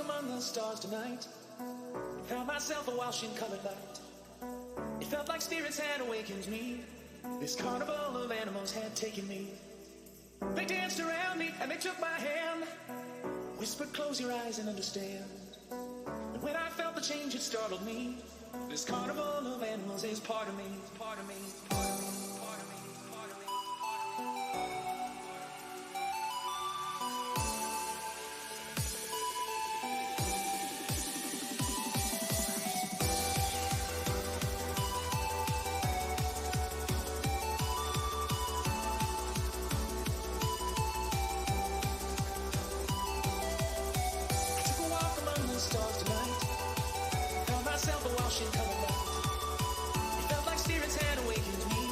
among the stars tonight. Found myself a washing colored light. It felt like spirits had awakened me. This carnival of animals had taken me. They danced around me and they took my hand. Whispered, close your eyes and understand. And when I felt the change, it startled me. This carnival of animals is part of me, part of me, part of me, part of me, part of me. Stars tonight. Found myself a washing color light. It felt like spirits had awakened me.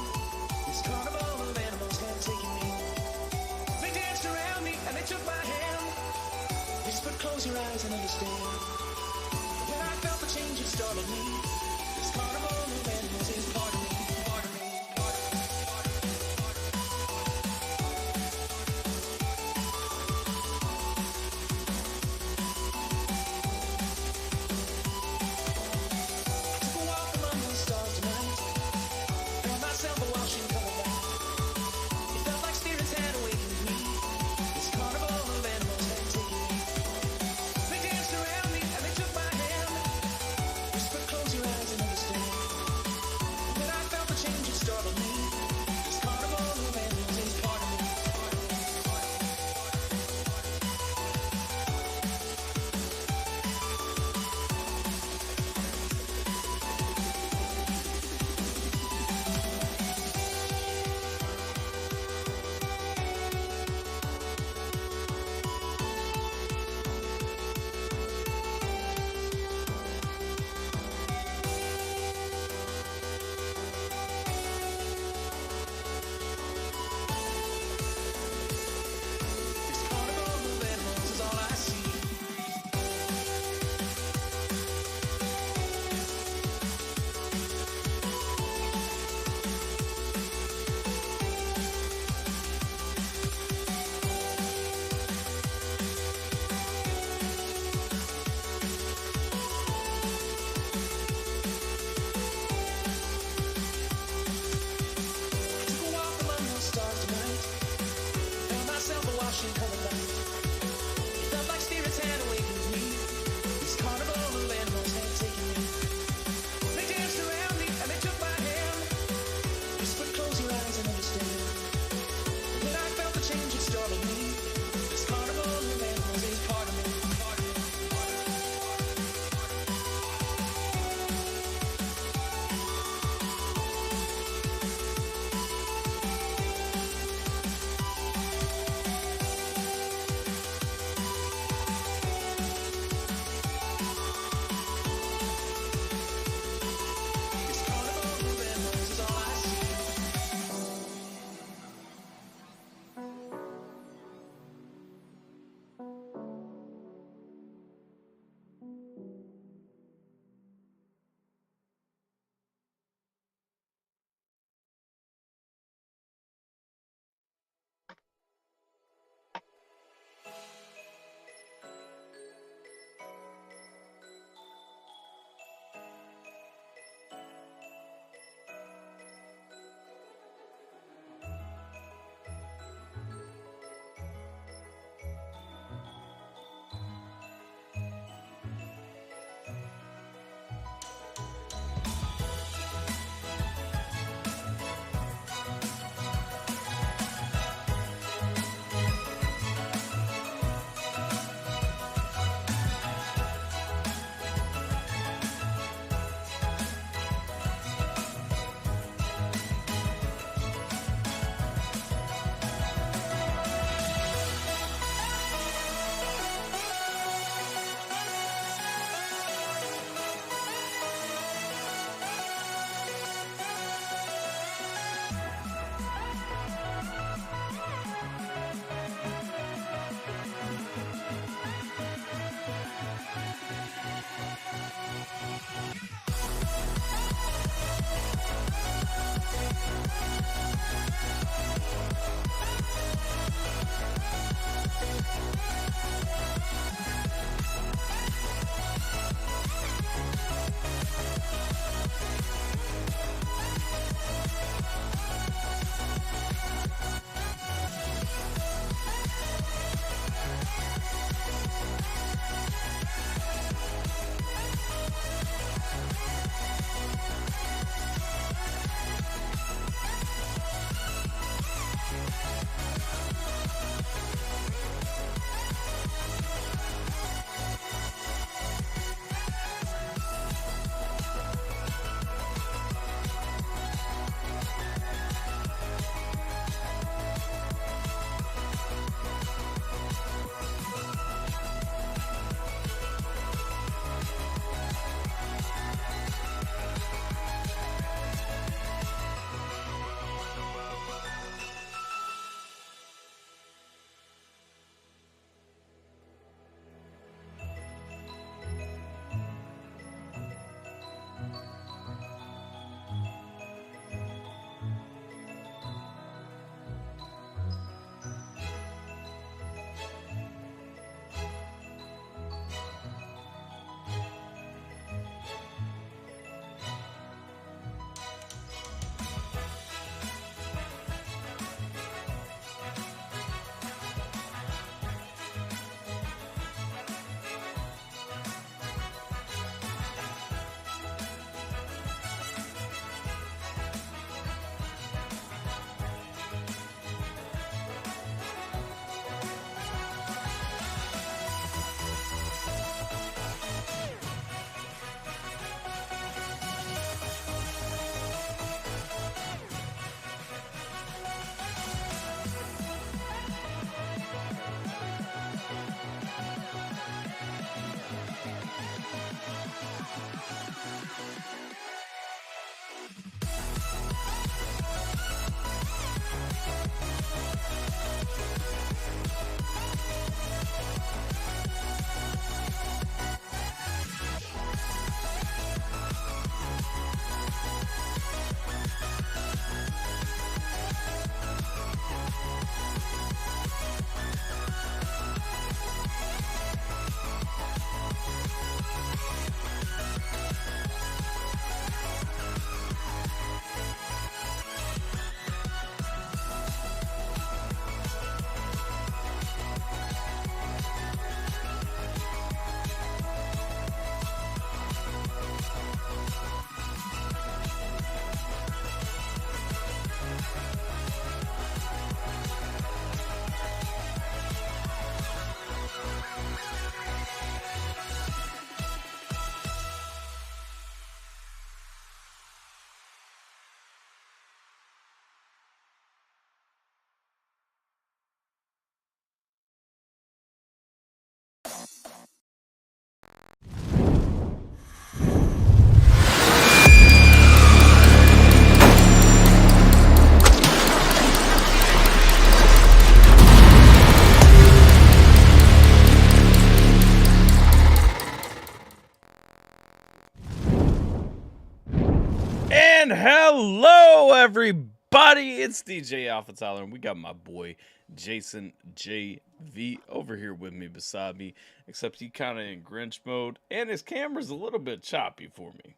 everybody? It's DJ AlphaTyler, and we got my boy Jason JV over here with me, beside me, except he kind of in Grinch mode, and his camera's a little bit choppy for me.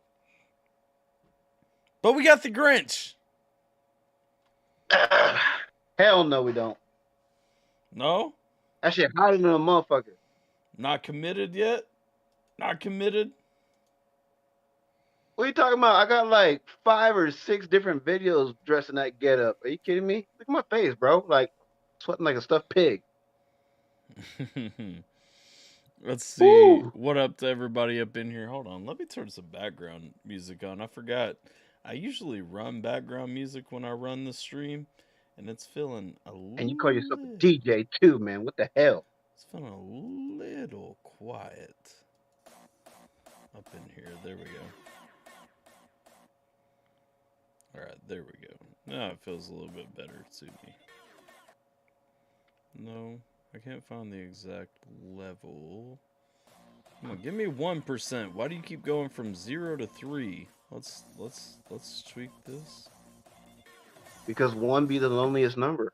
But we got the Grinch. Hell no, we don't. No? That shit hotter than a motherfucker. Not committed yet? Not committed? What are you talking about? I got like 5 or 6 different videos dressed in that getup. Are you kidding me? Look at my face, bro. Like sweating like a stuffed pig. Let's see. Ooh. What up to everybody up in here? Hold on. Let me turn some background music on. I forgot. I usually run background music when I run the stream, and it's feeling a little... And you call yourself a DJ too, man. What the hell? It's feeling a little quiet up in here. There we go. All right, there we go. Now it feels a little bit better to me. No, I can't find the exact level. Come on, give me 1%. Why do you keep going from 0 to 3? Let's tweak this. Because 1 be the loneliest number.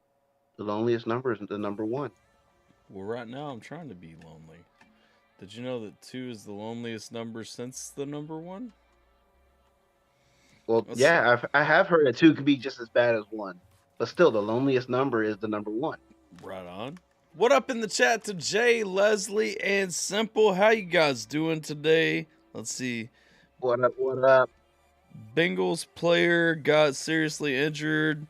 The loneliest number is the number 1. Well, right now I'm trying to be lonely. Did you know that 2 is the loneliest number since the number 1? Well, yeah, I have heard that 2 could be just as bad as 1. But still, the loneliest number is the number 1. Right on. What up in the chat to Jay, Leslie, and Simple? How you guys doing today? Let's see. What up, what up? Bengals player got seriously injured.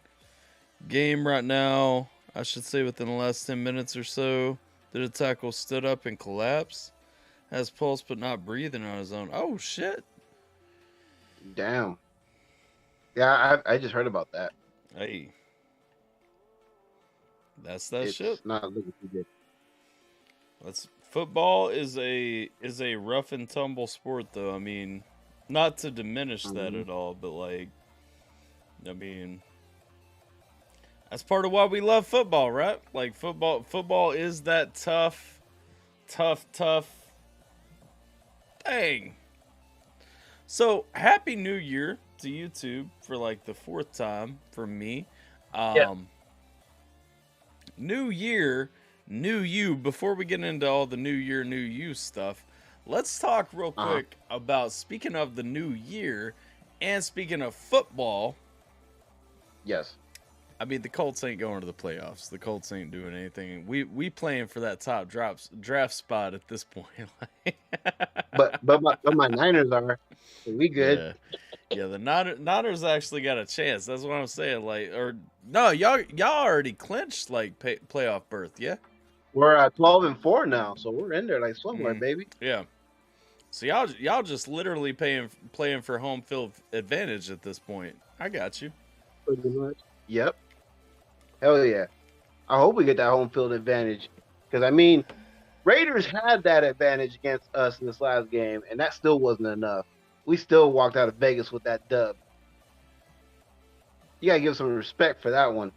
Game right now, I should say within the last 10 minutes or so. Did a tackle, stood up and collapsed. Has pulse but not breathing on his own. Oh, shit. Damn. Yeah, I just heard about that. Hey. That's that shit. It's not looking too good. Football is a rough and tumble sport, though. I mean, not to diminish that at all, but like, I mean, that's part of why we love football, right? Like football is that tough thing. So happy New Year to YouTube for like the 4th time for me. Yeah. New year, new you. Before we get into all the new year, new you stuff, let's talk real quick about, speaking of the new year and speaking of football. Yes. I mean, the Colts ain't going to the playoffs. The Colts ain't doing anything. We playing for that top draft spot at this point. but my Niners are. So we good. Yeah, the Niners actually got a chance. That's what I'm saying. Like, or no, y'all already clinched like playoff berth. Yeah, we're at 12-4 now, so we're in there like somewhere, baby. Yeah. So y'all just literally playing for home field advantage at this point. I got you. Pretty much. Yep. Hell yeah. I hope we get that home field advantage, because I mean, Raiders had that advantage against us in this last game, and that still wasn't enough. We still walked out of Vegas with that dub. You gotta give some respect for that one.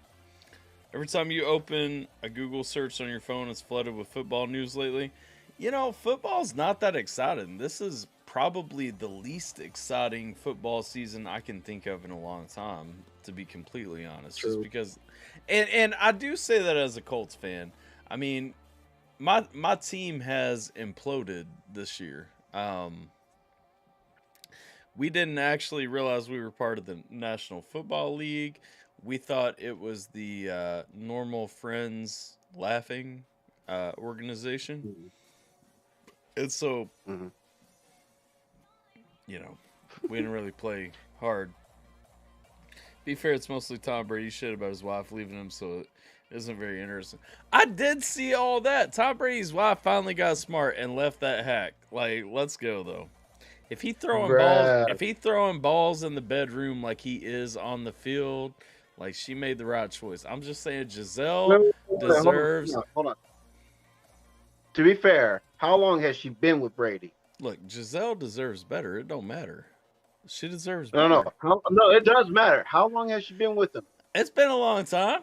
Every time you open a Google search on your phone, it's flooded with football news lately. You know, football's not that exciting. This is probably the least exciting football season I can think of in a long time, to be completely honest. True. Just because, and I do say that as a Colts fan. I mean, my team has imploded this year. We didn't actually realize we were part of the National Football League. We thought it was the Normal Friends Laughing organization. Mm-hmm. And so, you know, we didn't really play hard. Be fair, it's mostly Tom Brady shit about his wife leaving him, so it isn't very interesting. I did see all that. Tom Brady's wife finally got smart and left that hack. Like, let's go, though. If he throwing balls in the bedroom like he is on the field, like, she made the right choice. I'm just saying Giselle deserves... Hold on. To be fair, how long has she been with Brady? Look, Giselle deserves better. It don't matter. She deserves better. No, it does matter. How long has she been with him? It's been a long time.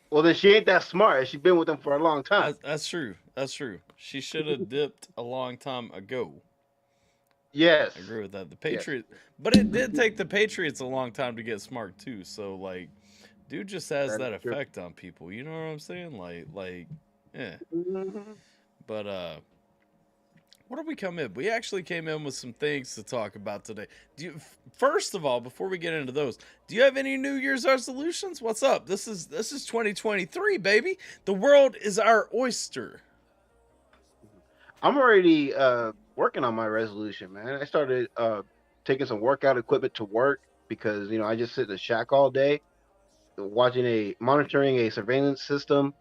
Well, then she ain't that smart. She's been with him for a long time. That's true. She should have dipped a long time ago. Yes. I agree with that. The Yes. Patriots, but it did take the Patriots a long time to get smart too. So like, dude just has That is that true. effect on people. You know what I'm saying? Yeah. Mhm. But what did we come in? We actually came in with some things to talk about today. First of all, before we get into those, do you have any New Year's resolutions? What's up? This is 2023, baby. The world is our oyster. I'm already working on my resolution, man. I started taking some workout equipment to work because I just sit in the shack all day monitoring a surveillance system,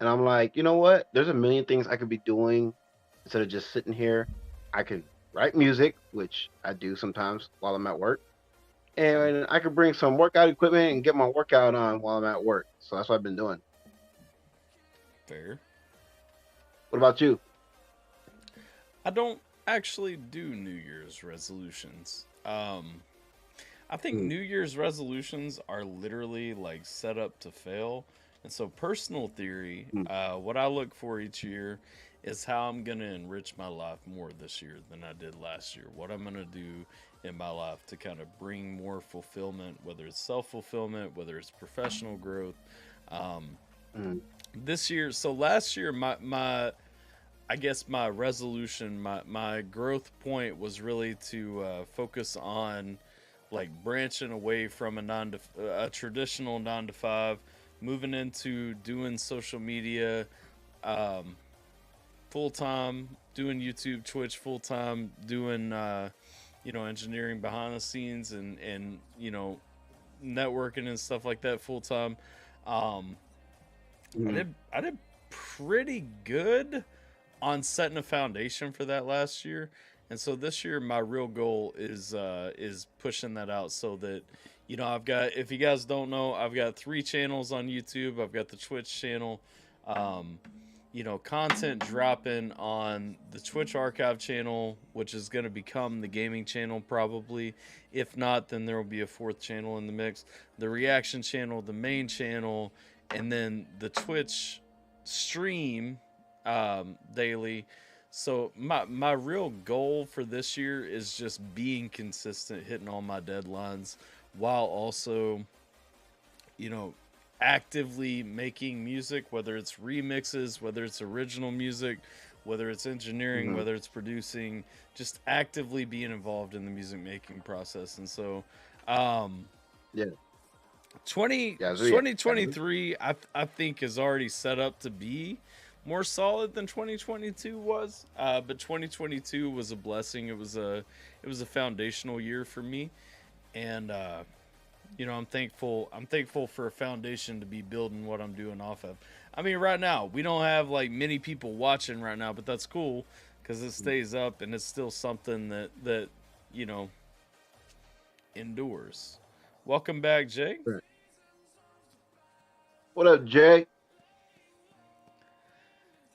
and I'm like, you know what? There's a million things I could be doing instead of just sitting here. I could write music, which I do sometimes while I'm at work, and I could bring some workout equipment and get my workout on while I'm at work. So that's what I've been doing. Fair. What about you? I don't actually do New Year's resolutions. I think Mm, New Year's resolutions are literally like set up to fail. And so, personal theory, mm, what I look for each year is how I'm going to enrich my life more this year than I did last year. What I'm going to do in my life to kind of bring more fulfillment, whether it's self fulfillment, whether it's professional growth. Um, mm, this year, so last year, I guess my resolution, my growth point was really to focus on like branching away from a traditional 9 to 5, moving into doing social media um, full time, doing YouTube, Twitch full time, doing engineering behind the scenes and networking and stuff like that full time. Um, mm. I did pretty good on setting a foundation for that last year. And so this year my real goal is pushing that out so that I've got, if you guys don't know, I've got 3 channels on YouTube. I've got the Twitch channel. Um content dropping on the Twitch archive channel, which is going to become the gaming channel probably. If not, then there will be a 4th channel in the mix. The reaction channel, the main channel, and then the Twitch stream daily. So my real goal for this year is just being consistent, hitting all my deadlines, while also, you know, actively making music, whether it's remixes, whether it's original music, whether it's engineering, Mhm. whether it's producing, just actively being involved in the music making process. And so, um, Yeah. 20 Yeah. So yeah. twenty twenty three, I think is already set up to be more solid than 2022 was. But 2022 was a blessing. It was a foundational year for me, and I'm thankful. I'm thankful for a foundation to be building what I'm doing off of. I mean, right now we don't have like many people watching right now, but that's cool because it stays up and it's still something that you know endures. Welcome back, Jay. Right. What up, Jay?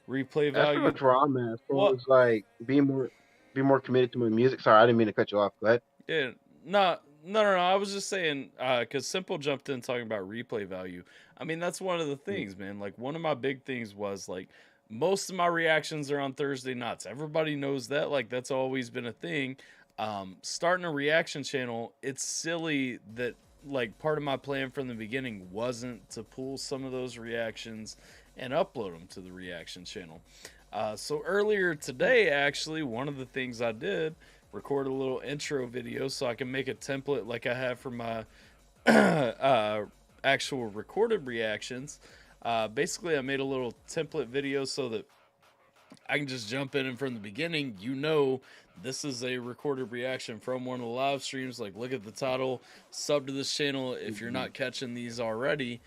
Replay That's pretty value. much where I'm at as far What? as like be more committed to my music. Sorry, I didn't mean to cut you off. Go ahead. Yeah, no. I was just saying because Simple jumped in talking about replay value. I mean, that's one of the Mm, things, man. Like one of my big things was like most of my reactions are on Thursday nights. Everybody knows that. Like that's always been a thing. Starting a reaction channel, it's silly that like part of my plan from the beginning wasn't to pull some of those reactions and upload them to the reaction channel. So earlier mm, today, actually, one of the things I did record a little intro video so I can make a template like I have for my uh, actual recorded reactions. Basically, I made a little template video so that I can just jump in and from the beginning, this is a recorded reaction from one of the live streams. Like, look at the title, sub to this channel if you're mhm, not catching these already.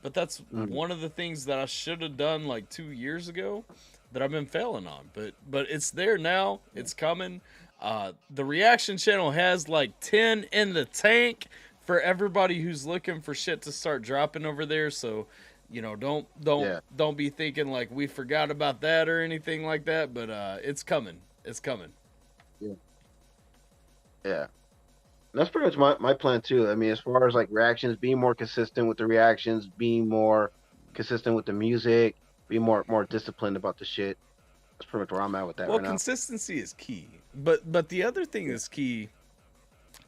But that's mhm. one of the things that I should have done like 2 years ago that I've been failing on. But it's there now. Yeah. It's coming. The reaction channel has like 10 in the tank for everybody who's looking for shit to start dropping over there. So don't don't Yeah. don't be thinking like we forgot about that or anything like that. But it's coming. It's coming. Yeah. Yeah. That's pretty much my plan too. I mean, as far as like reactions, being more consistent with the reactions, being more consistent with the music, being more disciplined about the shit. That's pretty much where I'm at with that Well, right now. consistency is key. But the other thing that's key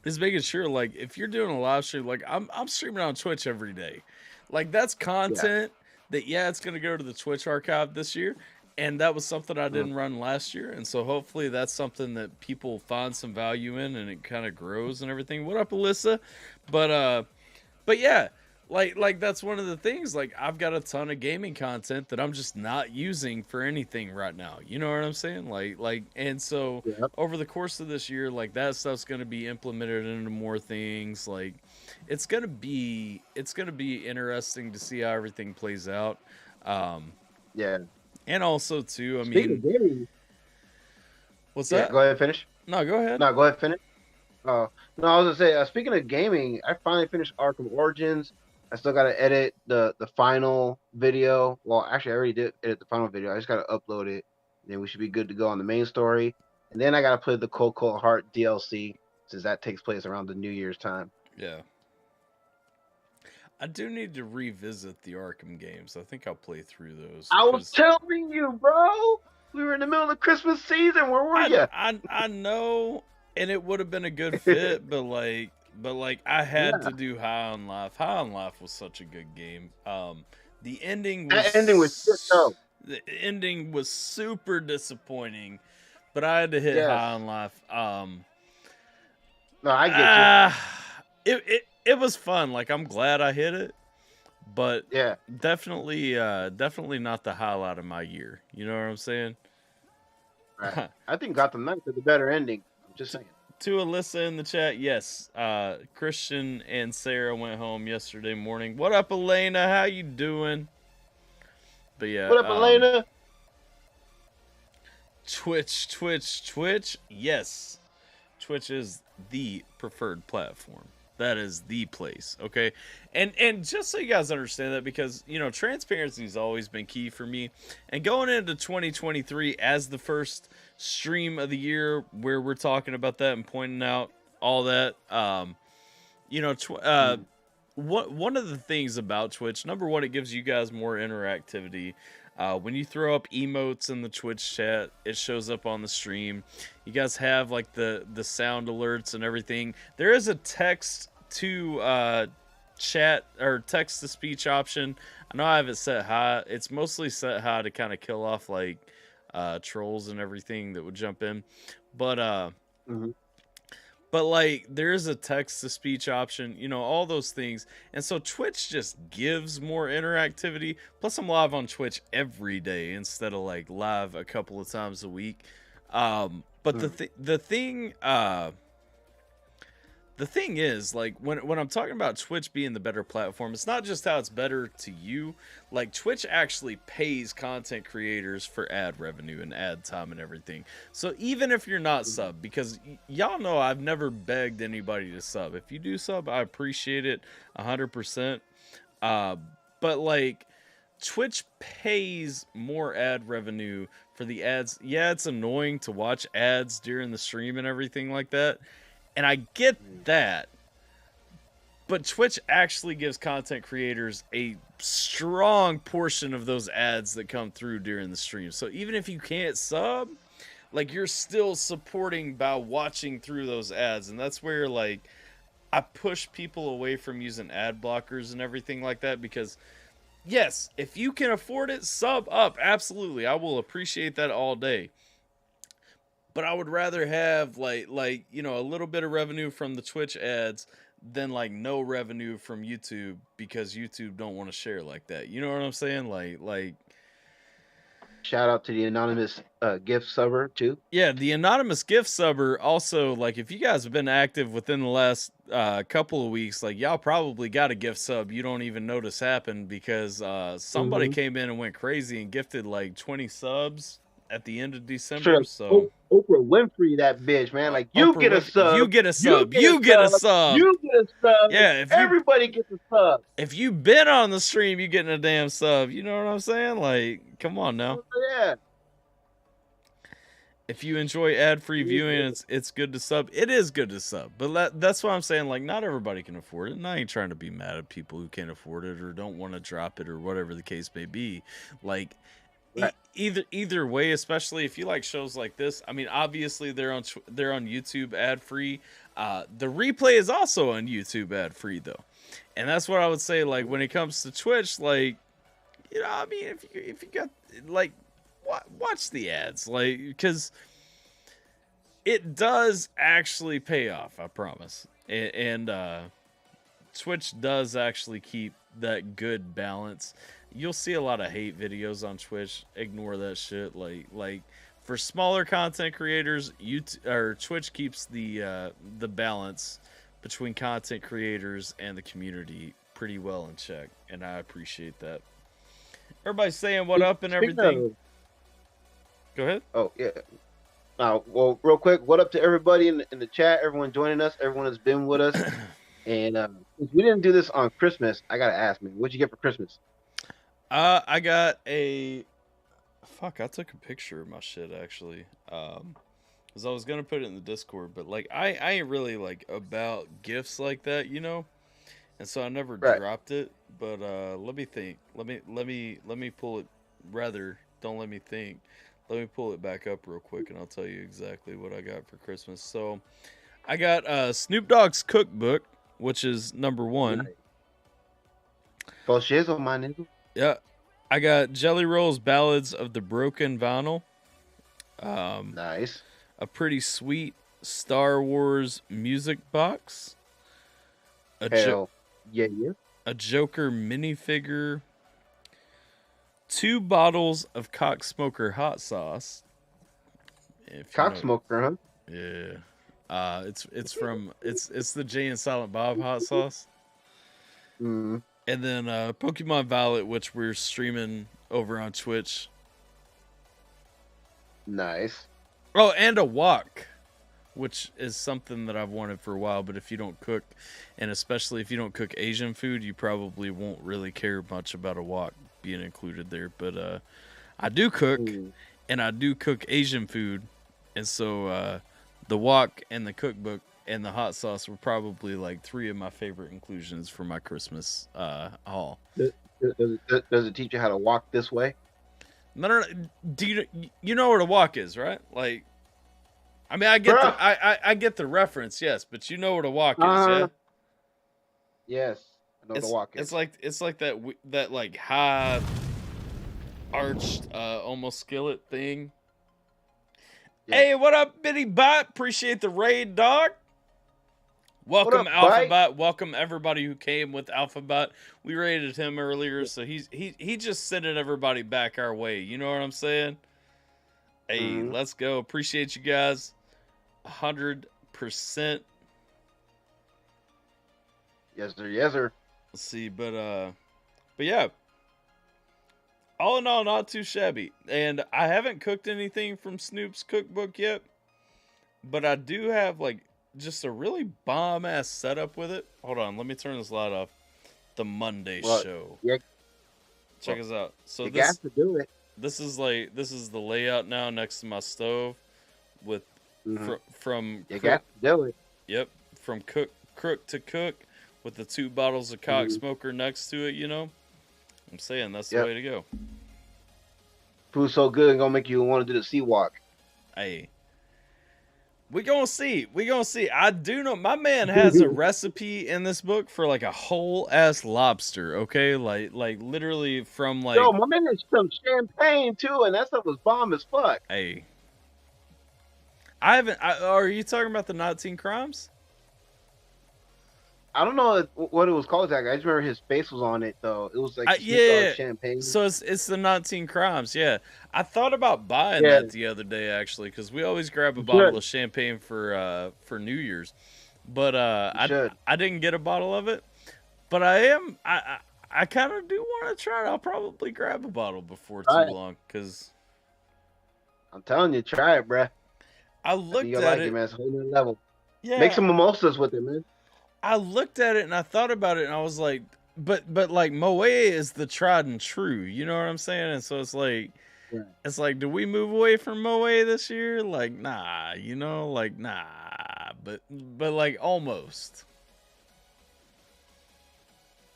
is making sure, like, if you're doing a live stream, like I'm streaming on Twitch every day. Like, that's content that, it's going to go to the Twitch archive this year. And that was something I didn't run last year. And so hopefully that's something that people find some value in and it kind of grows and everything. What up, Alyssa? But yeah, like that's one of the things. Like, I've got a ton of gaming content that I'm just not using for anything right now. You know what I'm saying? And so over the course of this year, like, that stuff's going to be implemented into more things. Like, it's going to be interesting to see how everything plays out. And also too, I Speaking mean, of gaming, what's that? Go ahead, finish. No, go ahead. No, go ahead, finish. No, I was gonna say, speaking of gaming, I finally finished Arkham Origins. I still gotta edit the final video. Well, actually, I already did edit the final video. I just gotta upload it. Then we should be good to go on the main story. And then I gotta play the Cold Heart DLC, since that takes place around the New Year's time. Yeah. I do need to revisit the Arkham games. I think I'll play through those. I was telling you, bro. We were in the middle of the Christmas season. Where were you? I know, and it would have been a good fit, but I had to do High on Life. High on Life was such a good game. The ending was the ending was super disappointing, but I had to hit High on Life. No, I get you. It was fun. Like, I'm glad I hit it, but definitely not the highlight of my year. You know what I'm saying? Right. I think Gotham Knights is the better ending. I'm just saying. To Alyssa in the chat, yes. Christian and Sarah went home yesterday morning. What up, Elena? How you doing? But yeah. What up, Elena? Twitch. Yes. Twitch is the preferred platform. That is the place, okay? And just so you guys understand that, because, you know, transparency has always been key for me. And going into 2023 as the first stream of the year where we're talking about that and pointing out all that, one of the things about Twitch, number one, it gives you guys more interactivity. When you throw up emotes in the Twitch chat, it shows up on the stream. You guys have like the sound alerts and everything. There is a text to chat or text to speech option. I know I have it set high. It's mostly set high to kind of kill off like trolls and everything that would jump in. But like, there is a text to speech option, you know, all those things. And so Twitch just gives more interactivity. Plus, I'm live on Twitch every day instead of like live a couple of times a week. But the thing is, like, when I'm talking about Twitch being the better platform, it's not just how it's better to you. Like, Twitch actually pays content creators for ad revenue and ad time and everything. So even if you're not sub, because y'all know I've never begged anybody to sub. If you do sub, I appreciate it 100%. But like, Twitch pays more ad revenue for the ads. Yeah, it's annoying to watch ads during the stream and everything like that. And I get that, but Twitch actually gives content creators a strong portion of those ads that come through during the stream. So even if you can't sub, like, you're still supporting by watching through those ads. And that's where, like, I push people away from using ad blockers and everything like that, because yes, if you can afford it, sub up. Absolutely. I will appreciate that all day. But I would rather have like you know, a little bit of revenue from the Twitch ads than like no revenue from YouTube, because YouTube don't want to share like that. You know what I'm saying? Like shout out to the anonymous gift subber too. Yeah, the anonymous gift subber also, like, if you guys have been active within the last couple of weeks, like, y'all probably got a gift sub you don't even notice happen, because somebody came in and went crazy and gifted like 20 subs at the end of December. So Oprah Winfrey, that bitch, man. Like, you get a sub. You get a sub. You get a sub. You get a sub. Yeah, everybody gets a sub. If you've been on the stream, you getting a damn sub. You know what I'm saying? Like, come on now. Yeah. If you enjoy ad-free viewing, it's good to sub. It is good to sub. But that's what I'm saying. Like, not everybody can afford it. And I ain't trying to be mad at people who can't afford it or don't want to drop it or whatever the case may be. Like, Right. Either way, especially if you like shows like this. I mean, obviously they're on YouTube ad free. The replay is also on YouTube ad free though, and that's what I would say. Like when it comes to Twitch, like I mean, if you got like watch the ads, like because it does actually pay off. I promise, and Twitch does actually keep that good balance. You'll see a lot of hate videos on Twitch. Ignore that shit. Like for smaller content creators, Twitch keeps the balance between content creators and the community pretty well in check, and I appreciate that. Everybody's saying what up and everything. Go ahead. Oh yeah. Well, real quick, what up to everybody in the chat? Everyone joining us. Everyone has been with us. And if we didn't do this on Christmas, I gotta ask, man, what'd you get for Christmas? I got a. Fuck, I took a picture of my shit actually. Cause I was gonna put it in the Discord, but like I ain't really like about gifts like that, and so I never dropped it. But let me think. Let me pull it. Rather, don't let me think. Let me pull it back up real quick, and I'll tell you exactly what I got for Christmas. So, I got Snoop Dogg's cookbook, which is number 1. For shizzle, my nigga. Yeah, I got Jelly Roll's Ballads of the Broken Vinyl. Nice. A pretty sweet Star Wars music box. Yeah. A Joker minifigure. 2 bottles of Cock Smoker hot sauce. Cock Smoker, huh? Yeah. It's from it's the Jay and Silent Bob hot sauce. Mm. And then Pokemon Violet, which we're streaming over on Twitch. Nice. Oh, and a wok, which is something that I've wanted for a while. But if you don't cook, and especially if you don't cook Asian food, you probably won't really care much about a wok being included there. But I do cook, and I do cook Asian food, and so the wok and the cookbook and the hot sauce were probably like 3 of my favorite inclusions for my Christmas haul. Does it teach you how to walk this way? No. Do you know what a wok is, right? Like, I mean, I get I get the reference, yes, but you know what a wok is, yeah? Yes, I know what a wok is. It's like that like high arched almost skillet thing. Yeah. Hey, what up, Bitty Bot? Appreciate the raid, dog. Welcome, AlphaBot. Welcome everybody who came with AlphaBot. We raided him earlier, so he just sending everybody back our way. You know what I'm saying? Hey, let's go. Appreciate you guys. 100%. Yes, sir. Yes, sir. Let's see, but yeah. All in all, not too shabby. And I haven't cooked anything from Snoop's cookbook yet, but I do have like just a really bomb ass setup with it. Hold on, let me turn this light off. The Monday show. Yeah. Check us out. So you got to do it. This is the layout now next to my stove with from you got to do it. Yep, from crook to cook with the 2 bottles of Cock Smoker next to it, I'm saying that's the way to go. Food's so good, it's gonna make you want to do the sea walk. Hey, we gonna see. I do know my man has a recipe in this book for like a whole ass lobster. Okay, like literally from like. Yo, my man has some champagne too, and that stuff was bomb as fuck. Hey, I haven't. Are you talking about the 19 Crimes? I don't know what it was called exactly. I just remember his face was on it though. It was like champagne. So it's the 19 Crimes. Yeah, I thought about buying that the other day actually because we always grab a bottle of champagne for New Year's, but I didn't get a bottle of it. But I kind of do want to try it. I'll probably grab a bottle before too long because I'm telling you, try it, bruh. I looked at it, man. It's a whole new level. Yeah, make some mimosas with it, man. I looked at it and I thought about it and I was like, but like Moe is the tried and true, you know what I'm saying? And so it's like, do we move away from Moe this year? Like, nah, but like almost.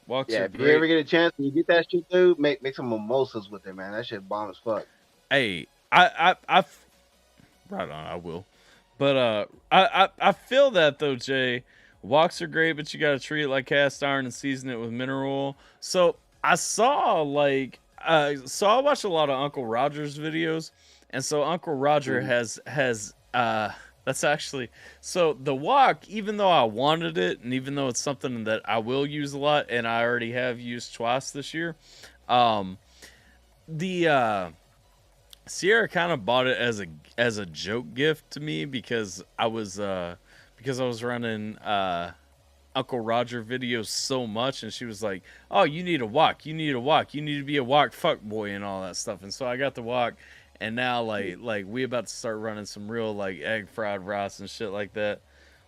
Walks Yeah, are if you great. ever get a chance and you get that shit, dude, make some mimosas with it, man. That shit bomb as fuck. Hey, right on, I will. But I feel that though, Jay. Walks are great, but you gotta treat it like cast iron and season it with mineral oil. So I saw I watched a lot of Uncle Roger's videos, and so Uncle Roger has that's actually so the wok. Even though I wanted it, and even though it's something that I will use a lot, and I already have used twice this year, the Sierra kind of bought it as a joke gift to me because I was running Uncle Roger videos so much, and she was like, "Oh, you need a wok. You need a wok. You need to be a wok fuck boy and all that stuff." And so I got the wok, and now like we about to start running some real like egg fried rice and shit like that.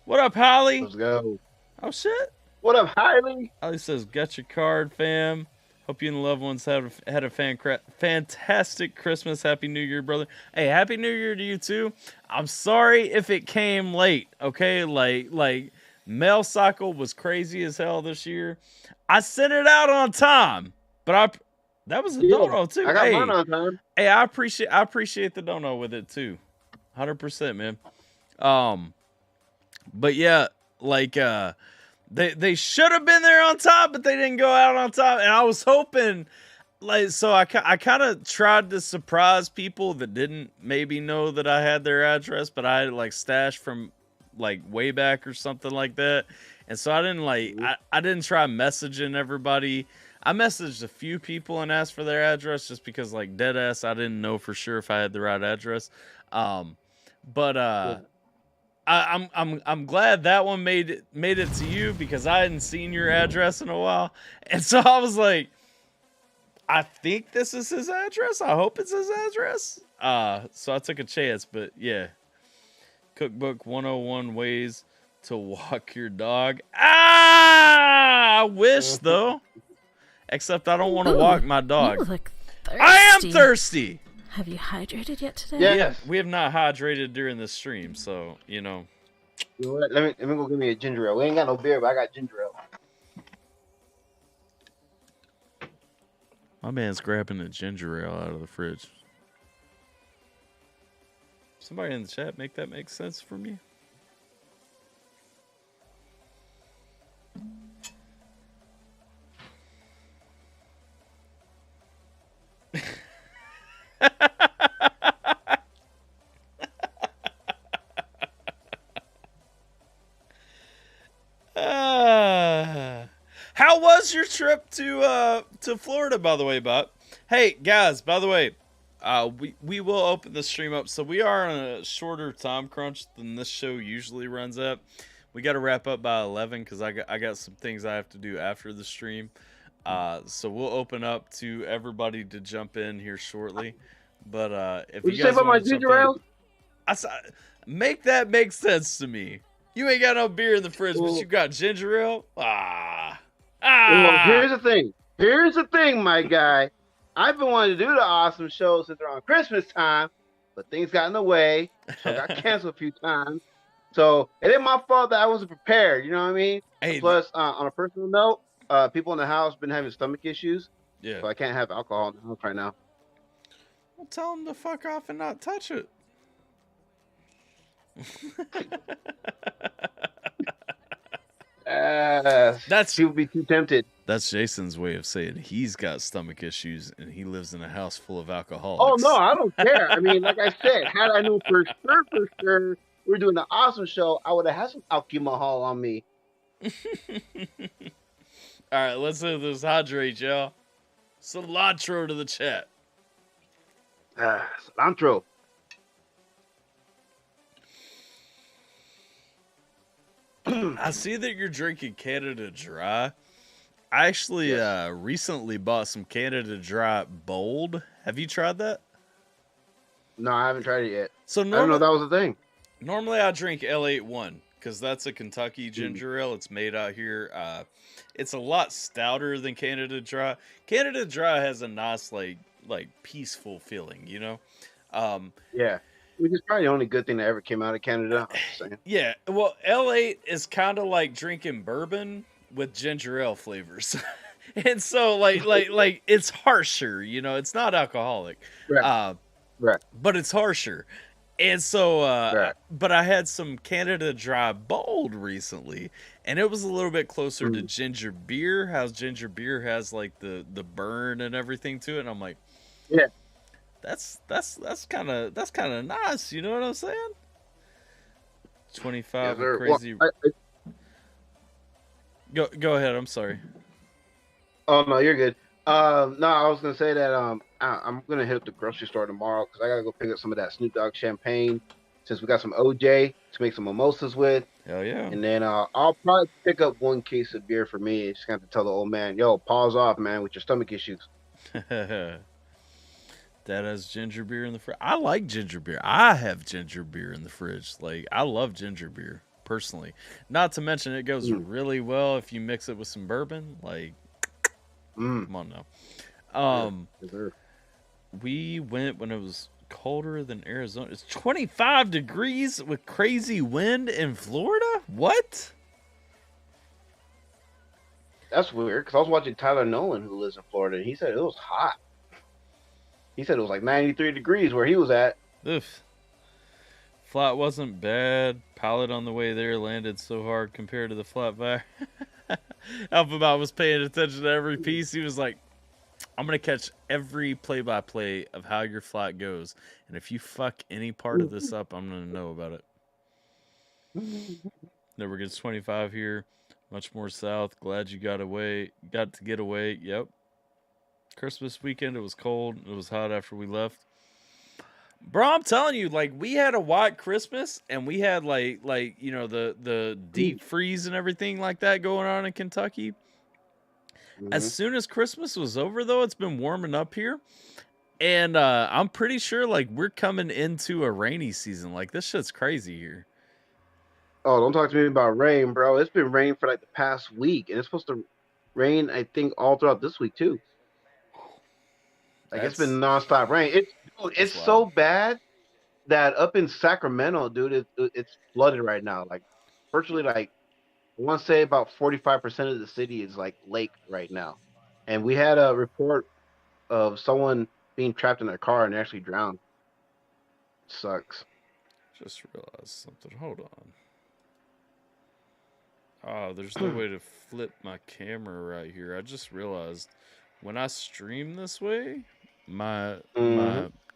What up, Holly? Let's go. Oh shit. What up, Hiley? Holly says, "Got your card, fam. Hope you and the loved ones had a fantastic Christmas. Happy New Year, brother. Hey, Happy New Year to you too. I'm sorry if it came late. Okay, like mail cycle was crazy as hell this year. I sent it out on time, but that was a dono too. I got mine on time. Hey, I appreciate the dono with it too, 100%, man. But yeah, like They should have been there on time, but they didn't go out on time. And I was hoping, so I kind of tried to surprise people that didn't maybe know that I had their address, but I had stashed from way back or something like that. And so I didn't I didn't try messaging everybody. I messaged a few people and asked for their address just because dead ass I didn't know for sure if I had the right address. I'm glad that one made it to you because I hadn't seen your address in a while, and so I was like, I think this is his address. I hope it's his address. So I took a chance, but yeah, Cookbook 101 ways to walk your dog. I wish though, except I don't want to walk my dog. You look thirsty. I am thirsty. Have you hydrated yet today? Yeah. We have not hydrated during this stream, so You know what? Let me go give me a ginger ale. We ain't got no beer, but I got ginger ale. My man's grabbing a ginger ale out of the fridge. Somebody in the chat make that make sense for me? How was your trip to Florida, by the way, Bob? Hey guys, by the way, we will open the stream up, so we are on a shorter time crunch than this show usually runs at. We got to wrap up by 11 because I got some things I have to do after the stream. So we'll open up to everybody to jump in here shortly. But if What you you say guys about my want to ginger ale? make that make sense to me. You ain't got no beer in the fridge, but Well- you got ginger ale. Well, here's the thing. Here's the thing, my guy. I've been wanting to do the awesome show since around Christmas time, but things got in the way. So I got canceled a few times. So it ain't my fault that I wasn't prepared. You know what I mean? Hey, Plus, on a personal note, people in the house been having stomach issues, yeah. so I can't have alcohol in the house right now. Well, tell them to fuck off and not touch it. That's- People be too tempted. That's Jason's way of saying he's got stomach issues and he lives in a house full of Oh alcoholics. no, I don't care. I mean, like I said, had I known for sure we're doing an awesome show, I would have had some alcohol on me. All right, let's do this. Hydrate, y'all. Cilantro to the chat. Cilantro. I see that you're drinking Canada Dry. I actually recently bought some Canada Dry Bold. Have you tried that? No, I haven't tried it yet. So I didn't know that was a thing. normally I drink L81 because that's a Kentucky ginger ale. It's made out here. It's a lot stouter than Canada Dry. Canada Dry has a nice like peaceful feeling, you know. Yeah. Which is probably the only good thing that ever came out of Canada. I'm just saying. Yeah, well, L8 is kind of like drinking bourbon with ginger ale flavors. And so like it's harsher, you know, it's not alcoholic. Right. Uh, Right. but it's harsher. And so Right. but I had some Canada Dry Bold recently, and it was a little bit closer to Mm. ginger beer. How ginger beer has like the burn and everything to it, and I'm like, Yeah. that's kind of nice, you know what I'm saying? Yes, 25 a sir. Well, crazy. Go ahead, I'm sorry. oh no, you're good. No, I was gonna say that I'm gonna hit up the grocery store tomorrow because I gotta go pick up some of that Snoop Dogg champagne since we got some OJ to make some mimosas with, Hell yeah. and then I'll probably pick up one case of beer for me. Just gonna have to tell the old man, yo, pause off, man, with your stomach issues. That has ginger beer in the fridge. I like ginger beer. I have ginger beer in the fridge. Like, I love ginger beer personally. Not to mention it goes Mm. really well if you mix it with some bourbon. Like, Mm. come on now. Yes, sir. We went when it was colder than Arizona. It's 25 degrees with crazy wind in Florida? What? That's weird because I was watching Tyler Nolan, who lives in Florida, and he said it was hot. He said it was like 93 degrees where he was at. Oof. Flat wasn't bad. Pilot on the way there landed so hard compared to the flat back. Alphabet was paying attention to every piece. He was like, I'm going to catch every play-by-play of how your flight goes. And if you fuck any part of this up, I'm going to know about it. Never gets 25 here. Much more south. Glad you got to get away. Yep. Christmas weekend, it was cold. It was hot after we left. Bro, I'm telling you, like, we had a white Christmas, and we had like you know, the deep freeze and everything like that going on in Kentucky. As soon as Christmas was over, though, it's been warming up here, and I'm pretty sure like we're coming into a rainy season. Like, this shit's crazy here. Oh, don't talk to me about rain, bro. It's been raining for like the past week, and it's supposed to rain, I think, all throughout this week too. Like it's been nonstop rain. It's so bad that up in Sacramento, dude, it's flooded right now. Like virtually, like I want to say about 45% of the city is like lake right now. And we had a report of someone being trapped in their car and actually drowned. Sucks. Just realized something. Hold on. Oh, there's no way to flip my camera right here. I just realized when I stream this way, my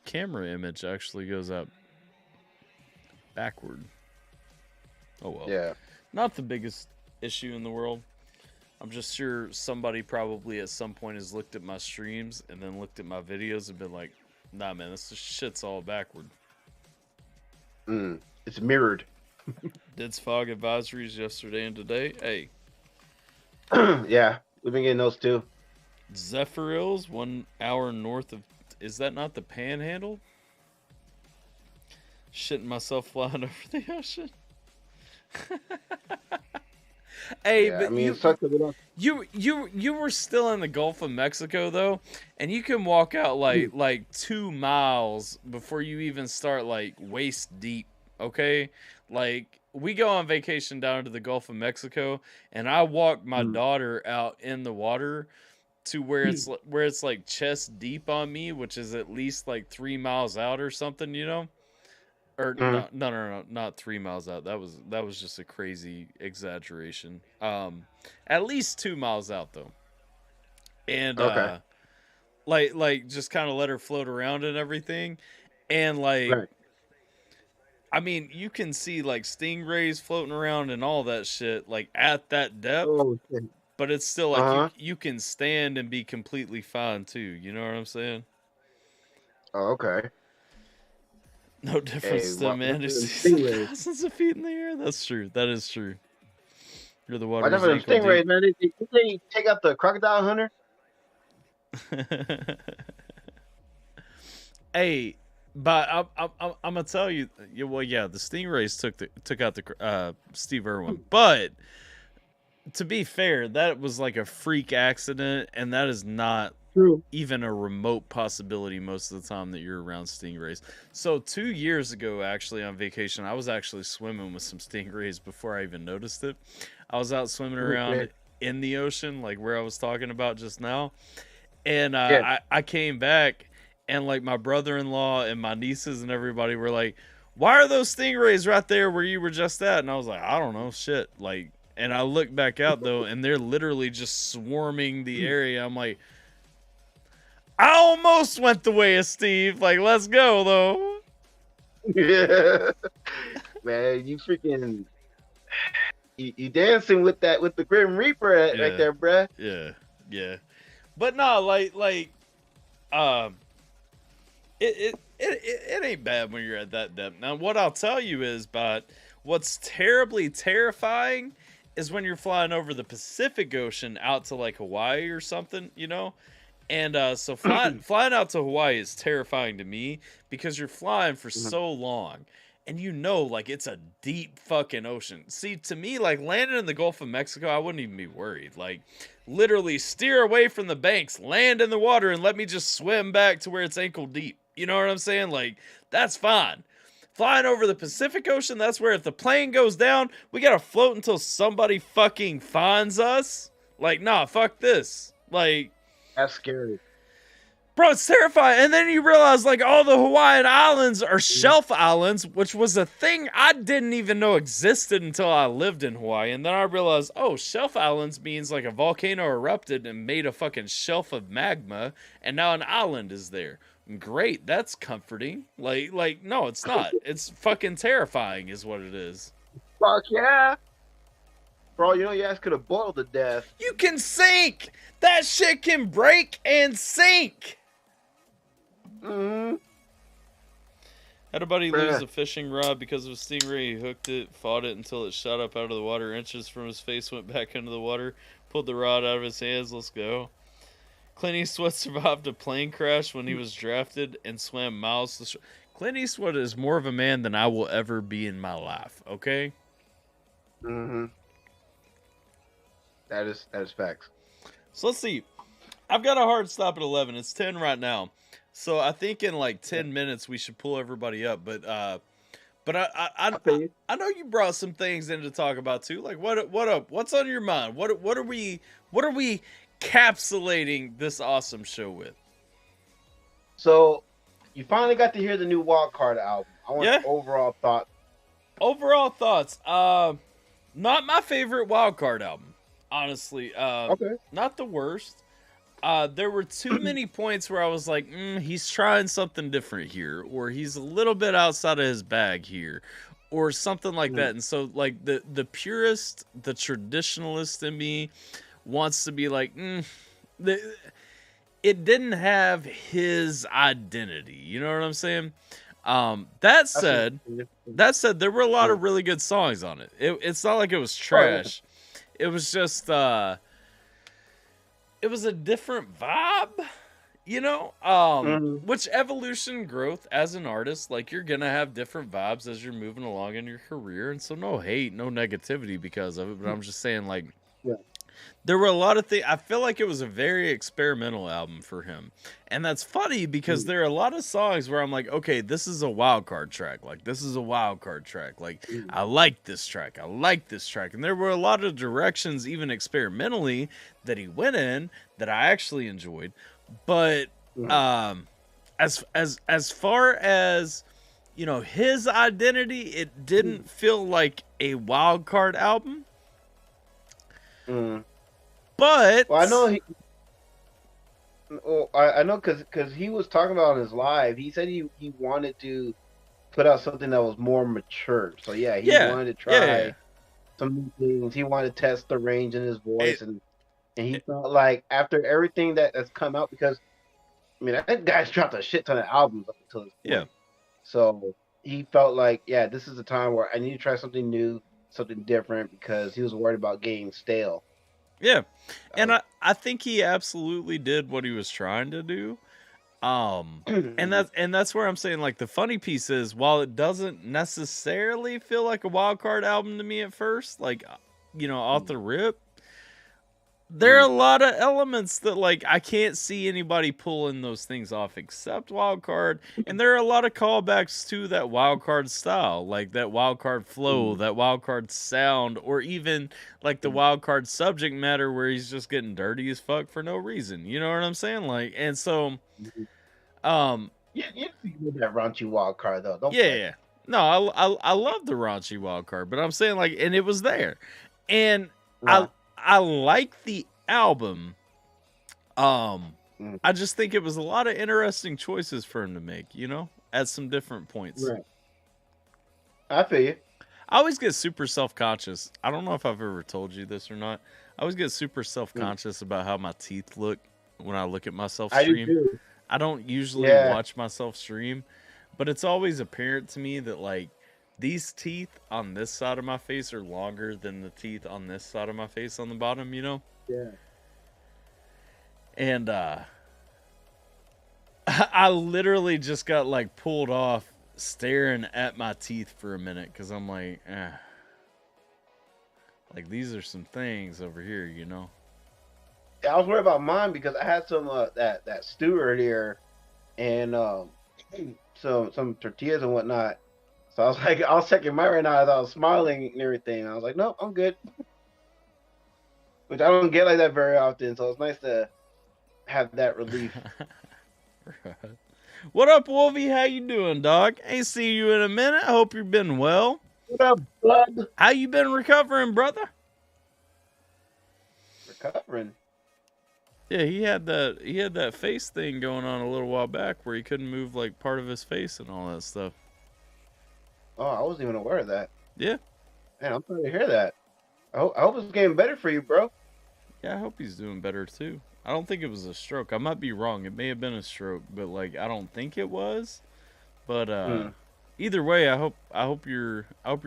camera image actually goes up backward. Oh well. Yeah. Not the biggest issue in the world. I'm just sure somebody probably at some point has looked at my streams and then looked at my videos and been like, nah man, this shit's all backward. It's mirrored. Did fog advisories yesterday and today. Hey. Yeah, we've been getting those too. Zephyrhills, 1 hour north of... Is that not the Panhandle? Shitting myself flying over the ocean. Hey, Yeah, but I mean, it sucks that we don't... you were still in the Gulf of Mexico though, and you can walk out like 2 miles before you even start like waist deep. Okay, like we go on vacation down to the Gulf of Mexico, and I walk my daughter out in the water to where it's like chest deep on me, which is at least like 3 miles out or something, you know. Or no, not 3 miles out. That was just a crazy exaggeration. At least 2 miles out though. And Okay. like just kind of let her float around and everything. And like Right. I mean, you can see like stingrays floating around and all that shit like at that depth. Oh, shit. But it's still like you can stand and be completely fine too. You know what I'm saying? Oh, okay. No difference to man who sees thousands of feet in the air. That's true. That is true. You're the water. Why never them stingrays, man? Did they take out the crocodile hunter? Hey, but I'm gonna tell you. Well, yeah, the stingrays took out the Steve Irwin, but to be fair, that was like a freak accident, and that is not even a remote possibility most of the time that you're around stingrays. So 2 years ago, actually on vacation, I was actually swimming with some stingrays before I even noticed it. I was out swimming around in the ocean, like where I was talking about just now. And Yeah. I came back, and like my brother-in-law and my nieces and everybody were like, "Why are those stingrays right there where you were just at?" And I was like, "I don't know, shit." Like, and I looked back out though, and they're literally just swarming the area. I'm like, I almost went the way of Steve. Like, let's go though. Yeah. Man, you freaking you dancing with the Grim Reaper right Yeah. there, bruh. Yeah. But no, it ain't bad when you're at that depth. Now, what I'll tell you is, but what's terribly terrifying is when you're flying over the Pacific Ocean out to like Hawaii or something, you know. And so flying out to Hawaii is terrifying to me because you're flying for so long, and you know, like it's a deep fucking ocean. See, to me, like landing in the Gulf of Mexico, I wouldn't even be worried. Like, literally steer away from the banks, land in the water, and let me just swim back to where it's ankle deep. You know what I'm saying? Like, that's fine. Flying over the Pacific Ocean, that's where if the plane goes down, we gotta float until somebody fucking finds us. Like, nah, fuck this. Like, That's scary. bro, it's terrifying. And then you realize, like, all the Hawaiian islands are shelf islands, which was a thing I didn't even know existed until I lived in Hawaii. And then I realized, oh, shelf islands means like a volcano erupted and made a fucking shelf of magma, and now an island is there. Great, that's comforting. Like, no, it's not. It's fucking terrifying, is what it is. Fuck yeah. Bro, you know your ass could have boiled to death. You can sink. That shit can break and sink. Mm-hmm. Had a buddy Bruh. lose a fishing rod because of a stingray. He hooked it, fought it until it shot up out of the water. Inches from his face, went back into the water, pulled the rod out of his hands. Let's go. Clint Eastwood survived a plane crash when he was drafted and swam miles to shore. Clint Eastwood is more of a man than I will ever be in my life, okay? Mm-hmm. That is facts. So let's see. I've got a hard stop at 11. It's 10 right now. So I think in like 10 minutes we should pull everybody up. But I know you brought some things in to talk about too. Like what up? What's on your mind? What are we capsulating this awesome show with? So you finally got to hear the new Wildcard album. I want Yeah. overall thoughts. Overall thoughts. Not my favorite Wildcard album, honestly. Okay. Not the worst. There were too many points where I was like, he's trying something different here, or he's a little bit outside of his bag here, or something like that. And so, like, the purist, the traditionalist in me wants to be like, it didn't have his identity. You know what I'm saying? That said, there were a lot of really good songs on it. It's not like it was trash. It was just, it was a different vibe, you know? Which evolution, growth as an artist, like you're gonna have different vibes as you're moving along in your career. And so no hate, no negativity because of it. But I'm just saying, like, there were a lot of things. I feel like it was a very experimental album for him. And that's funny because there are a lot of songs where I'm like, okay, this is a wild card track. Like, this is a wild card track. Like, I like this track. I like this track. And there were a lot of directions, even experimentally, that he went in that I actually enjoyed. But as far as, you know, his identity, it didn't feel like a wild card album. But well, I know I know because he was talking about in his live. He said he wanted to put out something that was more mature. So he wanted to try some new things. He wanted to test the range in his voice, and he felt like after everything that's come out, because I mean that guy's dropped a shit ton of albums up until this point. So he felt like this is the time where I need to try something new, something different, because he was worried about getting stale. Yeah, and I think he absolutely did what he was trying to do. And that's where I'm saying, like, the funny piece is, while it doesn't necessarily feel like a wild card album to me at first, like, you know, off the rip, there are a lot of elements that like I can't see anybody pulling those things off except wild card, and there are a lot of callbacks to that wild card style, like that wild card flow, that wild card sound, or even like the wild card subject matter where he's just getting dirty as fuck for no reason. You know what I'm saying? Like, and so, Yeah, you did that raunchy wild card though. Don't yeah, play. yeah. No, I love the raunchy wild card, but I'm saying like, and it was there, and Right. I like the album. I just think it was a lot of interesting choices for him to make, you know, at some different points. Right. I feel you. I always get super self-conscious. I don't know if I've ever told you this or not. I always get super self-conscious about how my teeth look when I look at myself I do stream. too. I don't usually Yeah. watch myself stream, but it's always apparent to me that like these teeth on this side of my face are longer than the teeth on this side of my face on the bottom, you know? Yeah. And I literally just got like pulled off staring at my teeth for a minute because I'm like, like these are some things over here, you know? I was worried about mine because I had some that stew earlier and some tortillas and whatnot. So I was like, I was checking mine right now as I was smiling and everything. I was like, no, I'm good. Which I don't get like that very often, so it's nice to have that relief. Right. What up, Wolvie? How you doing, dog? Ain't see you in a minute. Hope you've been well. What up, bud? How you been recovering, brother? Recovering. Yeah, he had that face thing going on a little while back where he couldn't move like part of his face and all that stuff. Oh, I wasn't even aware of that. Yeah. Man, I'm sorry to hear that. I hope it's getting better for you, bro. Yeah, I hope he's doing better too. I don't think it was a stroke. I might be wrong. It may have been a stroke, but like I don't think it was. But either way, I hope you're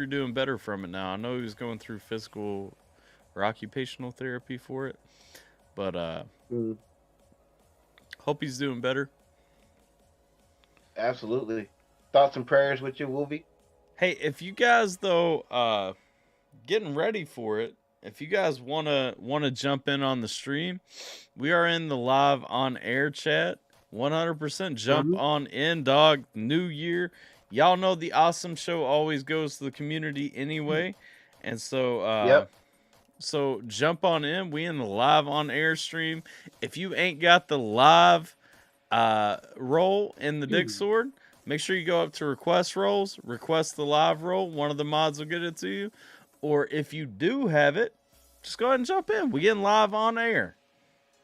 doing better from it now. I know he was going through physical or occupational therapy for it. But hope he's doing better. Absolutely. Thoughts and prayers with you, Wolvie. Hey, if you guys though getting ready for it, if you guys wanna jump in on the stream, we are in the live on air chat. 100% jump on in, dog. New year. Y'all know the awesome show always goes to the community anyway. And so so jump on in. We in the live on air stream. If you ain't got the live role in the Discord, make sure you go up to request roles, request the live role. One of the mods will get it to you. Or if you do have it, just go ahead and jump in. We getting live on air.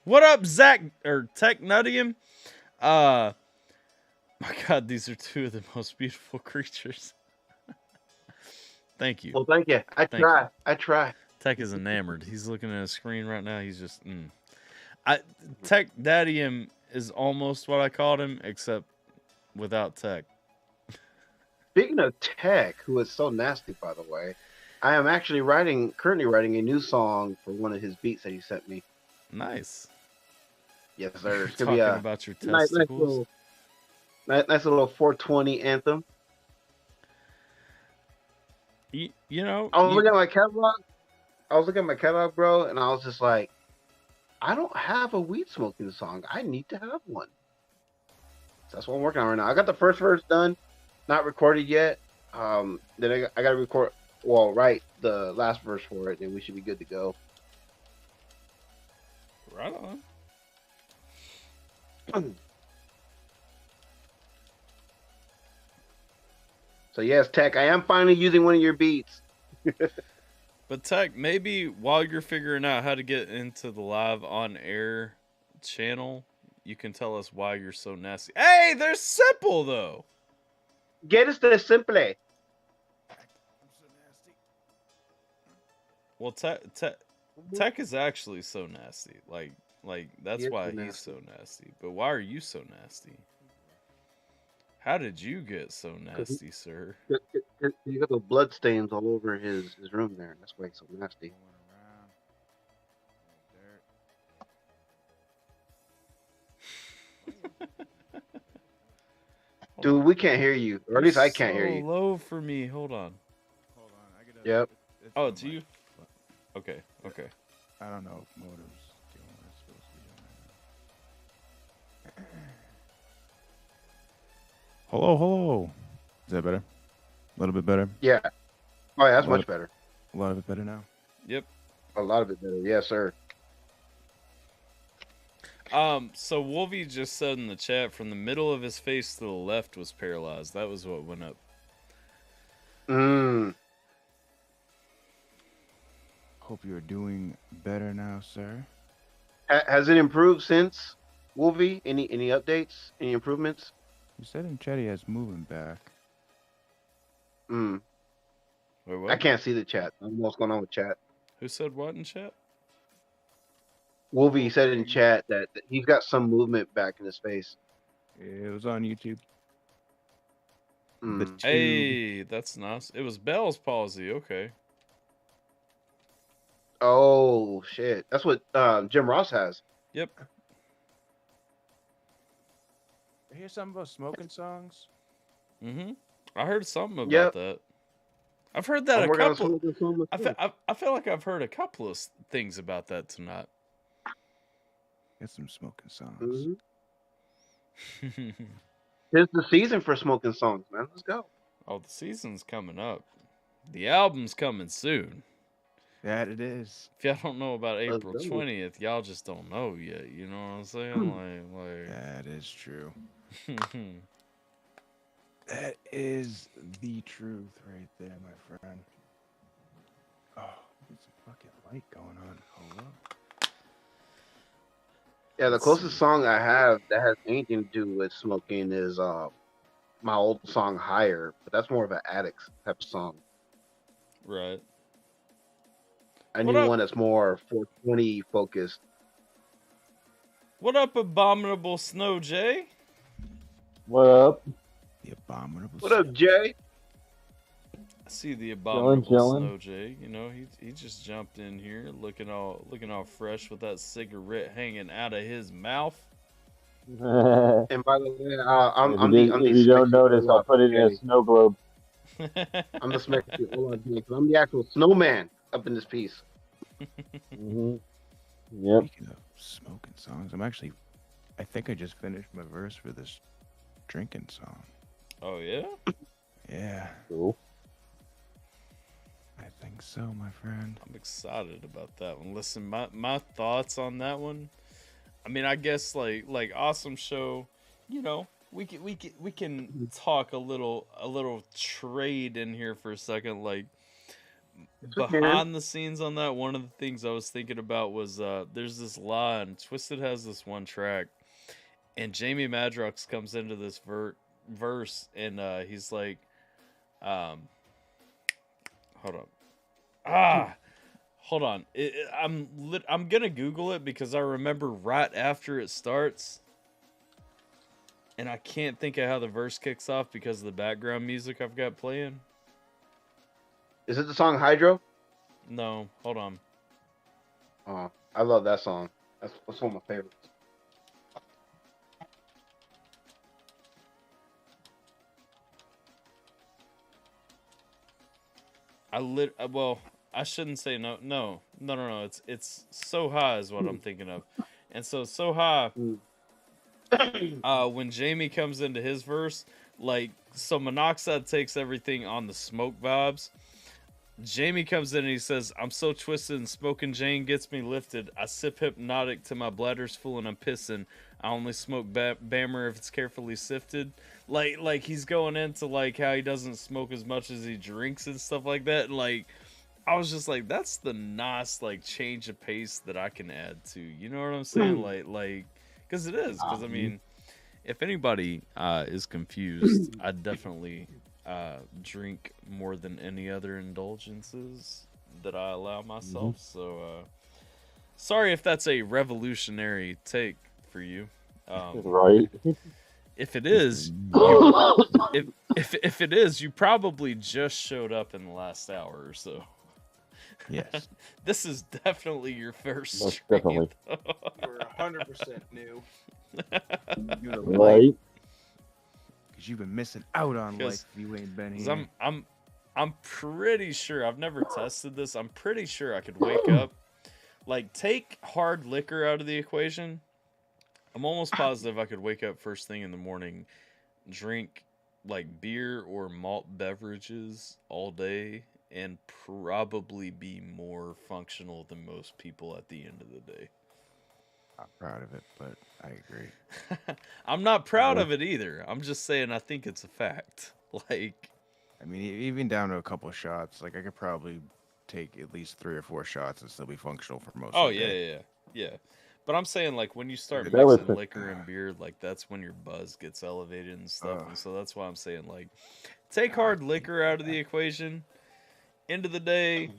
What up, Zach or Tech Nuttium? My God, these are two of the most beautiful creatures. Thank you. Well, thank you. I try. Tech is enamored. He's looking at a screen right now. He's just Tech Daddium is almost what I called him, except without Tech. Speaking of Tech, who is so nasty, by the way, I am actually currently writing a new song for one of his beats that he sent me. Nice. Yes, sir. It's Talking gonna be about your nice testicles. little 420 anthem. You know, I was looking at my catalog, bro, and I was just like, I don't have a weed smoking song. I need to have one. So that's what I'm working on right now. I got the first verse done, not recorded yet. Then I got to write the last verse for it, and we should be good to go. Right on. So yes, Tech, I am finally using one of your beats. But Tech, maybe while you're figuring out how to get into the live on air channel, you can tell us why you're so nasty. Hey, they're simple though. Get us to simple. Well, Tech is actually so nasty. Like that's why he's so nasty. But why are you so nasty? How did you get so nasty, sir? You got the blood stains all over his room there. That's why he's so nasty. Dude, we can't hear you. Or at least I can't hear you. Low for me. Hold on. Yep. Oh, it's you? Okay. I don't know if motives. Hello, hello. Is that better? A little bit better? Yeah. Oh, yeah, that's A lot much better. A lot of it better now? Yep. A lot of it better. Yes, sir. So Wolvie just said in the chat, from the middle of his face to the left was paralyzed. That was what went up. Hope you're doing better now, sir. Has it improved since, Wolvie? Any updates? Any improvements? You said in chat he has moving back. Wait, what? I can't see the chat. I don't know what's going on with chat. Who said what in chat? Wolvie said in chat that he's got some movement back in his face. It was on YouTube. Mm. Hey, that's nice. It was Bell's palsy. Okay. Oh, shit. That's what Jim Ross has. Yep. I hear something about smoking songs. Mm-hmm. I heard something about Yep. that. I've heard that I'm a working on couple. smoking songs myself. I feel like I've heard a couple of things about that tonight. Get some smoking songs. Tis the season for smoking songs, man. Let's go. Oh, the season's coming up. The album's coming soon. That it is. If y'all don't know about Let's April go. 20th, y'all just don't know yet. You know what I'm saying? Like. That is true. That is the truth right there, my friend. Oh, there's a fucking light going on. Hold up. Yeah, the closest song I have that has anything to do with smoking is my old song Higher, but that's more of an addict type of song. Right. I What need up? one that's more 420 focused. What up, Abominable Snow Jay? What up? The abominable. What up, Jay? I see the Abominable chillin'. Snow Jay. You know, he just jumped in here, looking all fresh with that cigarette hanging out of his mouth. If And by the way, I'm if you don't notice, I put it in a Jay. snow globe. I'm the Mexican Ola Jay, 'cause I'm the actual snowman up in this piece. Hmm Yep. Speaking of smoking songs, I think I just finished my verse for this drinking song. Oh yeah. Yeah, Cool. I think so, my friend. I'm excited about that one. Listen, my thoughts on that one. I mean, I guess like awesome show. You know, we can talk a little trade in here for a second. Like behind the scenes on that, one of the things I was thinking about was there's this line. Twisted has this one track, and Jamie Madrox comes into this verse, and he's like, hold on. Hold on. I'm gonna Google it because I remember right after it starts, and I can't think of how the verse kicks off because of the background music I've got playing. Is it the song Hydro? No, hold on. I love that song. That's one of my favorites. Well, I shouldn't say no. It's So High is what I'm thinking of, and So High. When Jamie comes into his verse, so Monoxide takes everything on the smoke vibes. Jamie comes in and he says, "I'm so twisted and smoking Jane gets me lifted. I sip hypnotic till my bladder's full and I'm pissing. I only smoke Bammer if it's carefully sifted." Like he's going into how he doesn't smoke as much as he drinks and stuff like that. And I was just like, that's the nice change of pace that I can add to. You know what I'm saying? Because it is. Because I mean, if anybody is confused, I definitely drink more than any other indulgences that I allow myself. So sorry if that's a revolutionary take for you. Right. If it is, if it is, you probably just showed up in the last hour or so. Yes. This is definitely your first Most stream. definitely. You're 100% new. You're the Right. because you've been missing out on Because- life if you ain't been 'Cause here. I'm pretty sure I've never tested this. I'm pretty sure I could wake up, take hard liquor out of the equation. I'm almost positive I could wake up first thing in the morning, drink like beer or malt beverages all day and probably be more functional than most people at the end of the day. I'm proud of it, but I agree. I'm not proud of it either. I'm just saying I think it's a fact. Like, I mean, even down to a couple of shots, like I could probably take at least 3 or 4 shots and still be functional for most oh of the yeah, day. yeah. But I'm saying like when you start That was mixing the- liquor and beer, like that's when your buzz gets elevated and stuff. And so that's why I'm saying like take hard liquor out of the equation. End of the day,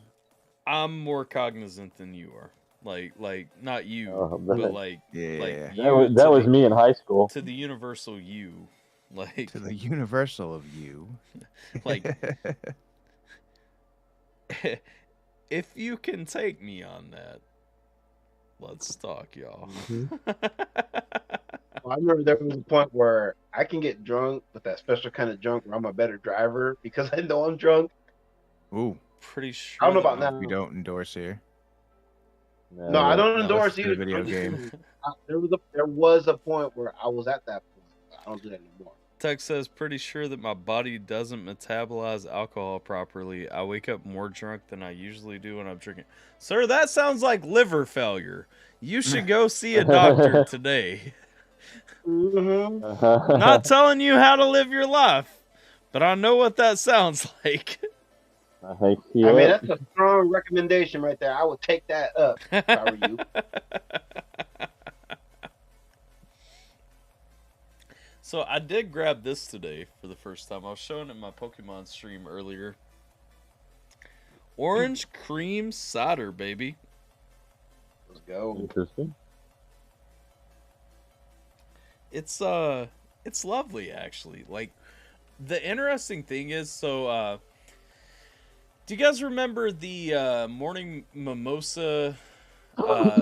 I'm more cognizant than you are. Like not you, but like Yeah. you That to was the- me in high school. to the universal you. Like To the universal of you. like if you can take me on that, let's talk, y'all. Well, I remember there was a point where I can get drunk with that special kind of drunk where I'm a better driver because I know I'm drunk. Ooh, Pretty sure. I don't know that about my- that. we don't endorse here. No, I don't No, endorse it's either. a video I'm just game. saying, there was a point where I was at that point. I don't do that anymore. Text says, pretty sure that my body doesn't metabolize alcohol properly. I wake up more drunk than I usually do when I'm drinking. Sir, that sounds like liver failure. You should go see a doctor today. Mm-hmm. Not telling you how to live your life, but I know what that sounds like. I mean, that's a strong recommendation right there. I would take that up if I were you. So I did grab this today for the first time. I was showing it in my Pokemon stream earlier. Orange cream cider, baby. Let's go. Interesting. It's lovely actually. Like the interesting thing is, so do you guys remember the morning mimosa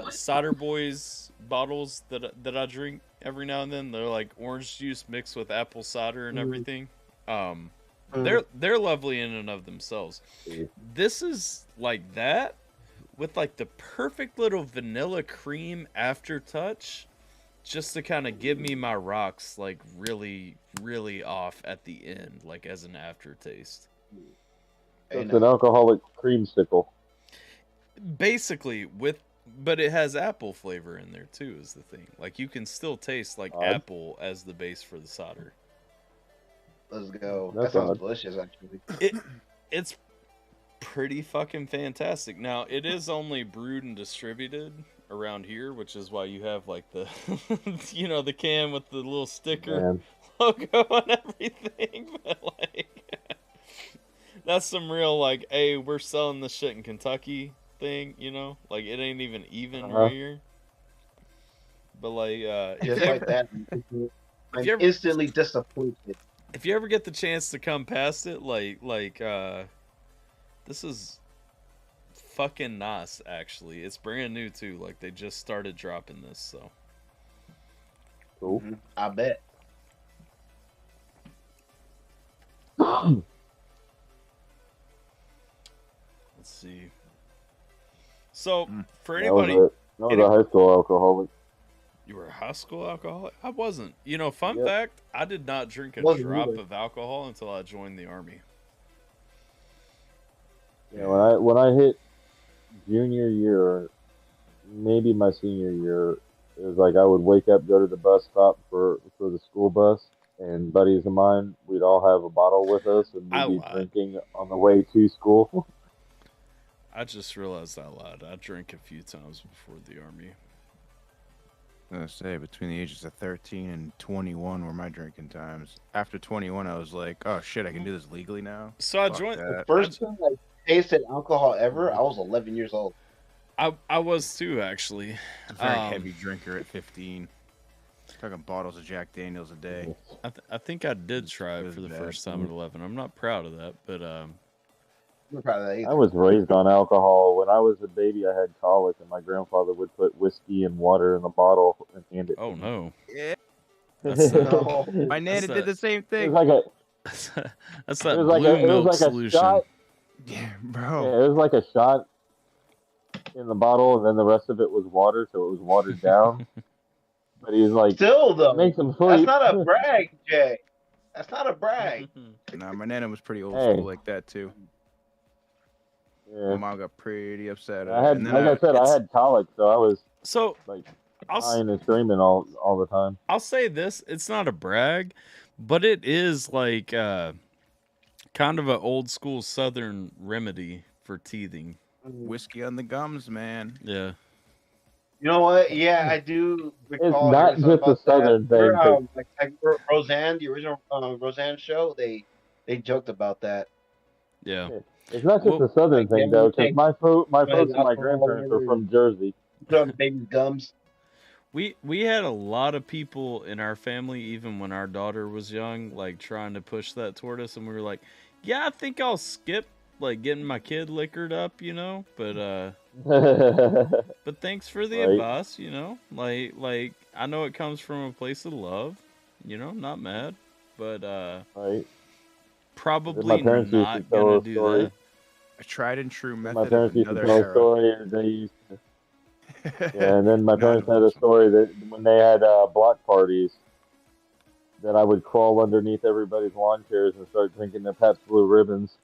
cider boys bottles that I drink every now and then? They're like orange juice mixed with apple cider and everything. They're lovely in and of themselves. This is like that with like the perfect little vanilla cream aftertouch, just to kind of give me my rocks like really, really off at the end, like as an aftertaste. It's an alcoholic creamsicle. Basically, but it has apple flavor in there too, is the thing. Like you can still taste like apple as the base for the cider. Let's go. That's that sounds odd. delicious, actually. It's pretty fucking fantastic. Now, it is only brewed and distributed around here, which is why you have like the, you know, the can with the little sticker Man. logo and everything. But like, that's some real like, hey, we're selling this shit in Kentucky thing, you know? Like, it ain't even right here. But like, Just like that. I'm instantly disappointed. if you ever get the chance to come past it, this is fucking nice, actually. It's brand new too. Like they just started dropping this, so. Cool. I bet. Let's see. So for That was anybody, a high school alcoholic. you were a high school alcoholic? I wasn't. You know, fun Yep. fact: I did not drink a Wasn't drop either. of alcohol until I joined the army. Yeah, when I hit junior year, or maybe my senior year, it was like I would wake up, go to the bus stop for the school bus, and buddies of mine, we'd all have a bottle with us, and I we'd be lied. drinking on the way to school. I just realized I lied. I drank a few times before the army. I was gonna say between the ages of 13 and 21 were my drinking times. After 21, I was like, "Oh shit, I can do this legally now." So I Fuck joined. that. First time I tasted alcohol ever, I was 11 years old. I was too, actually. A very heavy drinker at 15. Talking bottles of Jack Daniels a day. I think I did try it was for the bad. first time at 11. I'm not proud of that, but I'm not proud of that I either. was raised on alcohol. When I was a baby, I had colic, and my grandfather would put whiskey and water in a bottle and hand it. oh to me. no, Yeah, that's No. my nana that- did the same It thing. was like a that's that it was like blue a, it was milk like a solution. shot. Yeah, Yeah, bro. it was like a shot in the bottle, and then the rest of it was water, so it was watered down. But he was like, Still, though, "Make some that's sleep." not a brag, Jay. That's not a brag. Nah, my nana was pretty old Hey. school like that too. My Yeah. mom got pretty upset. I had, and then like I said, I it's- had colic, so I was So like I'll crying and screaming all the time. I'll say this: it's not a brag, but it is like kind of an old school Southern remedy for teething. whiskey on the gums, man. Yeah. You know what? Yeah, I do It's recall not hearing something just a about that. Southern thing. Remember 'Cause like Roseanne, the original Roseanne show, they joked about that. Yeah. it's not just Well, a Southern Like, thing yeah, though, because take my folks and my alcohol, grandparents are whatever, from Jersey. put on the baby's gums. We had a lot of people in our family, even when our daughter was young, like trying to push that toward us, and we were like, "Yeah, I think I'll skip like getting my kid liquored up, you know." But thanks for the Right. advice, you know. Like I know it comes from a place of love, you know. Not mad, but Right. probably parents used to not tell gonna a do story. that. A tried and true My method of parents used to another tell a era. story, and they used to. Yeah, and then my Not parents had a wholesome. story that when they had block parties, that I would crawl underneath everybody's lawn chairs and start drinking the Pabst Blue Ribbons.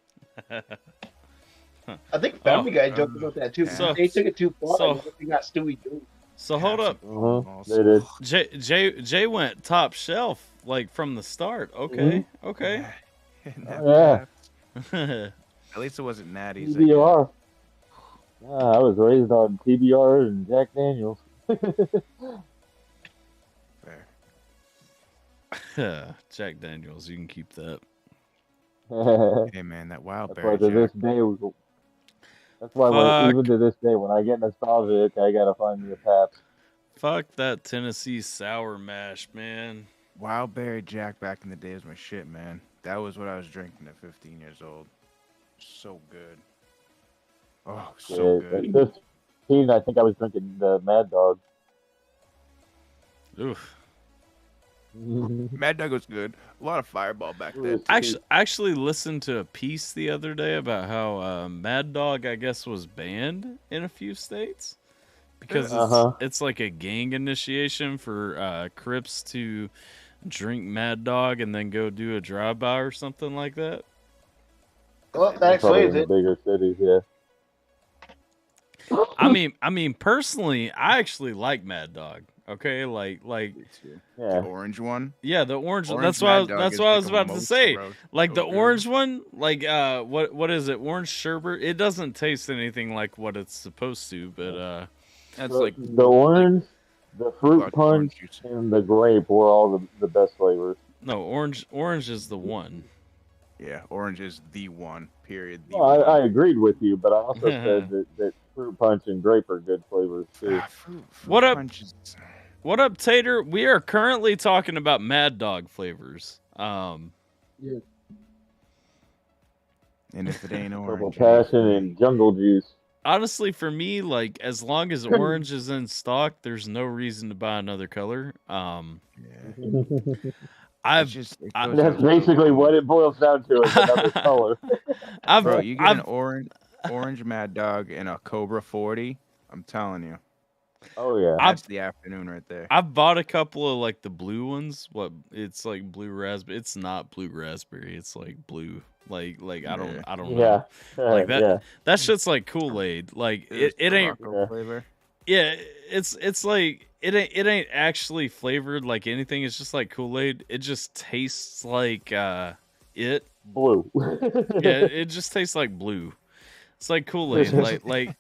I think Family Guy Oh, joked about that too. so- They took it too far. so- They got Stewie Jr. So hold up, They did. Jay went top shelf like from the start. Okay, okay. Yeah. At least it wasn't natties. I TBR. Yeah, I was raised on TBR and Jack Daniels. guess. Fair. Jack Daniels, you can keep that. That's Hey man, that wild why bear to this Jack. day, that's why Fuck. even to this day, when I get nostalgic, I gotta find me a Pabst. Fuck that Tennessee sour mash, man. Wild berry Jack back in the day was my shit, man. That was what I was drinking at 15 years old. So good. Oh, so Yeah, good. at 15, I think I was drinking the Mad Dog. Oof. Mad Dog was good. A lot of Fireball back then. Actually listened to a piece the other day about how Mad Dog, I guess, was banned in a few states because it's like a gang initiation for Crips to drink Mad Dog and then go do a drive-by or something like that. Well, that Probably explains in the it. bigger cities, yeah. I mean, personally, I actually like Mad Dog. Okay, like, The Yeah. orange one. yeah, the orange. Orange That's what I Mad was, Dog that's is what I like was a about to mocha say. roast. Like the So good. orange one, like what is it? Orange sherbet. It doesn't taste anything like what it's supposed to, but That's The, like the orange, the fruit Fuck, orange punch, juice. and the grape were all the best flavors. no, orange is the one. yeah, orange is the one. Period. The No, I one. agreed with you, but I also said that fruit punch and grape are good flavors too. Fruit What up? punch is- What up, Tater? We are currently talking about Mad Dog flavors. And if it ain't Purple orange, Passion and Jungle Juice. Honestly, for me, like as long as orange is in stock, there's no reason to buy another color. yeah. I've It's just, it I- goes That's down to basically the- what it boils down to is another color. I've Bro, you get I've, an orange Mad Dog and a Cobra 40. I'm telling you, Oh yeah. that's the afternoon right there. I've bought a couple of like the blue ones. What it's like blue raspberry. It's not blue raspberry. It's like blue. Like I don't know. Yeah. Like that. Yeah. That shit's like Kool-Aid. Like It's it ain't. Morocco Yeah. flavor. Yeah, it's like it ain't actually flavored like anything. It's just like Kool-Aid. It just tastes like it. Blue. Yeah, it just tastes like blue. It's like Kool-Aid. like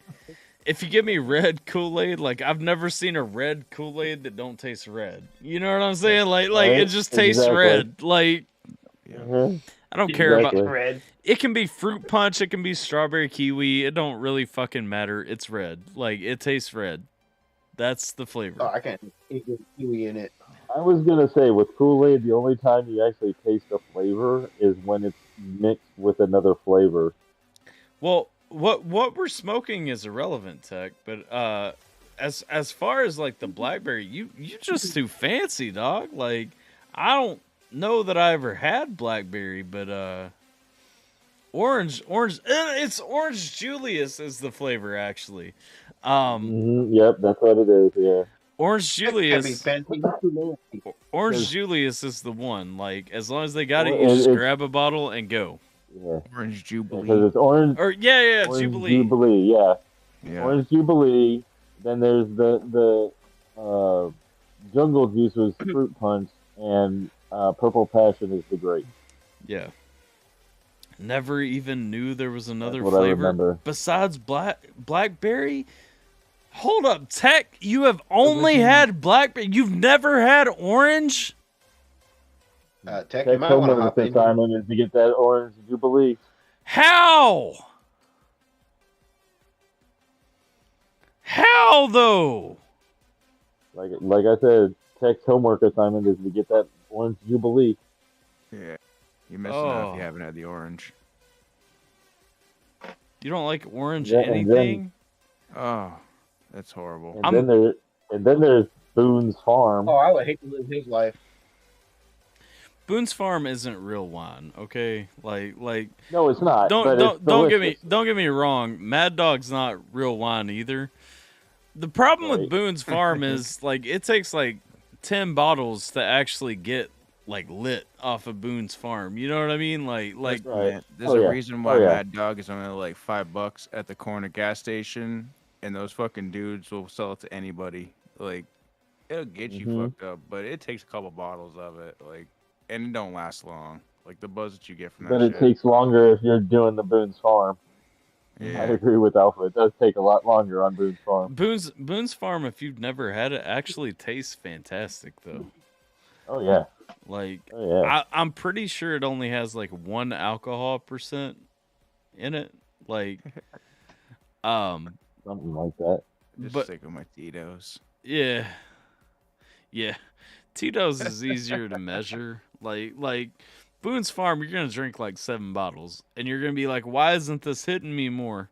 if you give me red Kool-Aid, like I've never seen a red Kool-Aid that don't taste red. You know what I'm saying? Like Right, it just tastes exactly. red. Like Mhm. I don't care Exactly. about Red. it. Can be fruit punch, it can be strawberry kiwi. It don't really fucking matter. It's red. Like it tastes red. That's the flavor. Oh, I can't get kiwi in it. I was gonna say with Kool-Aid, the only time you actually taste the flavor is when it's mixed with another flavor. Well, what we're smoking is irrelevant, Tech. But as far as like the blackberry, you just too fancy, dog. Like I don't know that I ever had blackberry, but orange. It's orange Julius is the flavor actually. Yep, that's what it is. Yeah. Orange That can't be Julius. fancy. That's too nasty. Orange Because- Julius is the one. Like, as long as they got it, Well, you just it's- grab a bottle and go. Yeah, Orange Jubilee. because it's orange. Or yeah, Orange Jubilee. Jubilee, yeah. Yeah. Orange Jubilee. Then there's the Jungle Juice was fruit punch, and Purple Passion is the grape. Yeah. Never even knew there was another That's what I flavor remember. besides blackberry. Hold up, Tech. You have only had blackberry. You've never had orange. Tech, you Text might want to homework hop in. assignment is to get that Orange Jubilee. How? How though? Like I said, text homework assignment is to get that Orange Jubilee. Yeah. You're missing out Oh. if you haven't had the orange. You don't like orange Yeah, and anything? Oh, that's horrible. And then there's Boone's Farm. Oh, I would hate to live his life. Boone's Farm isn't real wine, okay? Like No, it's not. but it's don't delicious. get me wrong. Mad Dog's not real wine either. The problem with Right. Boone's Farm is like it takes like 10 bottles to actually get like lit off of Boone's Farm. You know what I mean? Like Right. Man, there's Oh, a yeah. reason why Oh, yeah. Mad Dog is only like $5 at the corner gas station, and those fucking dudes will sell it to anybody. Like, it'll get you Mhm. fucked up, but it takes a couple bottles of it, like, and it don't last long. Like the buzz that you get from that But it shit. takes longer if you're doing the Boone's Farm. I Yeah. agree with Alpha. It does take a lot longer on Boone's Farm. Boone's Farm, if you've never had it, actually tastes fantastic though. Oh yeah. Like Oh yeah. I'm pretty sure it only has like 1 alcohol percent in it. Like Something like that. Just but- stick with my Tito's. yeah. Tito's is easier to measure. Like Boone's Farm, you're gonna drink like 7 bottles, and you're gonna be like, "Why isn't this hitting me more?"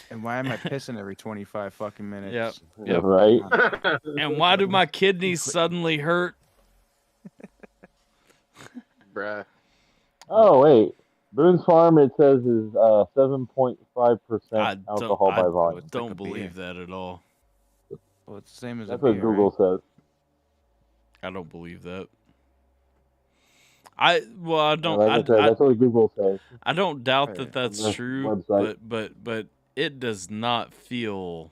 And why am I pissing every 25 fucking minutes? Yep. Right. And why do my kidneys suddenly hurt? Bruh. Oh wait. Boone's Farm, it says, is 7.5% I alcohol by volume. It's like don't a believe that at all. Well, it's the same as That's a what beer, Google right? says. I don't believe that. I don't. Like I said, that's what Google says. I don't doubt Yeah, that that's this true, website. but it does not feel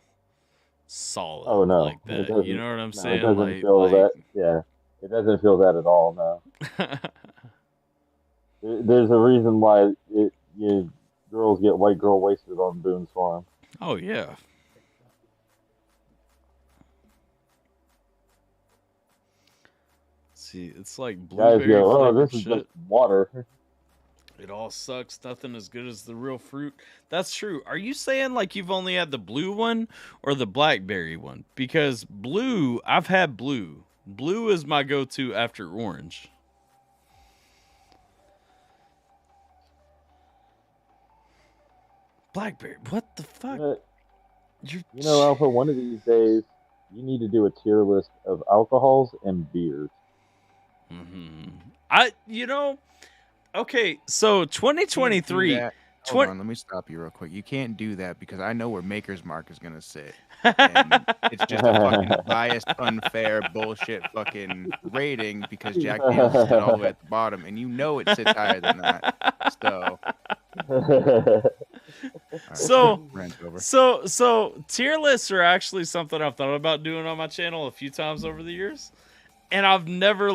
solid. Oh no, like it that. doesn't. You know what I'm No, saying? it doesn't Like, feel that. Yeah, it doesn't feel that at all. No, there's a reason why girls get white girl wasted on Boone's Farm. oh yeah. See, it's like Guys blueberry go, oh, flavored this is shit. just water. It all sucks. Nothing as good as the real fruit. That's true. Are you saying like you've only had the blue one or the blackberry one? Because blue, I've had blue. Blue is my go-to after orange. Blackberry. What the fuck? You're... You know, Alpha, one of these days, you need to do a tier list of alcohols and beers. Okay, so 2023. Hold Twen- on, let me stop you real quick. You can't do that because I know where Maker's Mark is gonna sit. And it's just a fucking biased, unfair, bullshit fucking rating because Jack Daniels is all the way at the bottom, and you know it sits higher than that. So, all right, rant over. So tier lists are actually something I've thought about doing on my channel a few times over the years. And I've never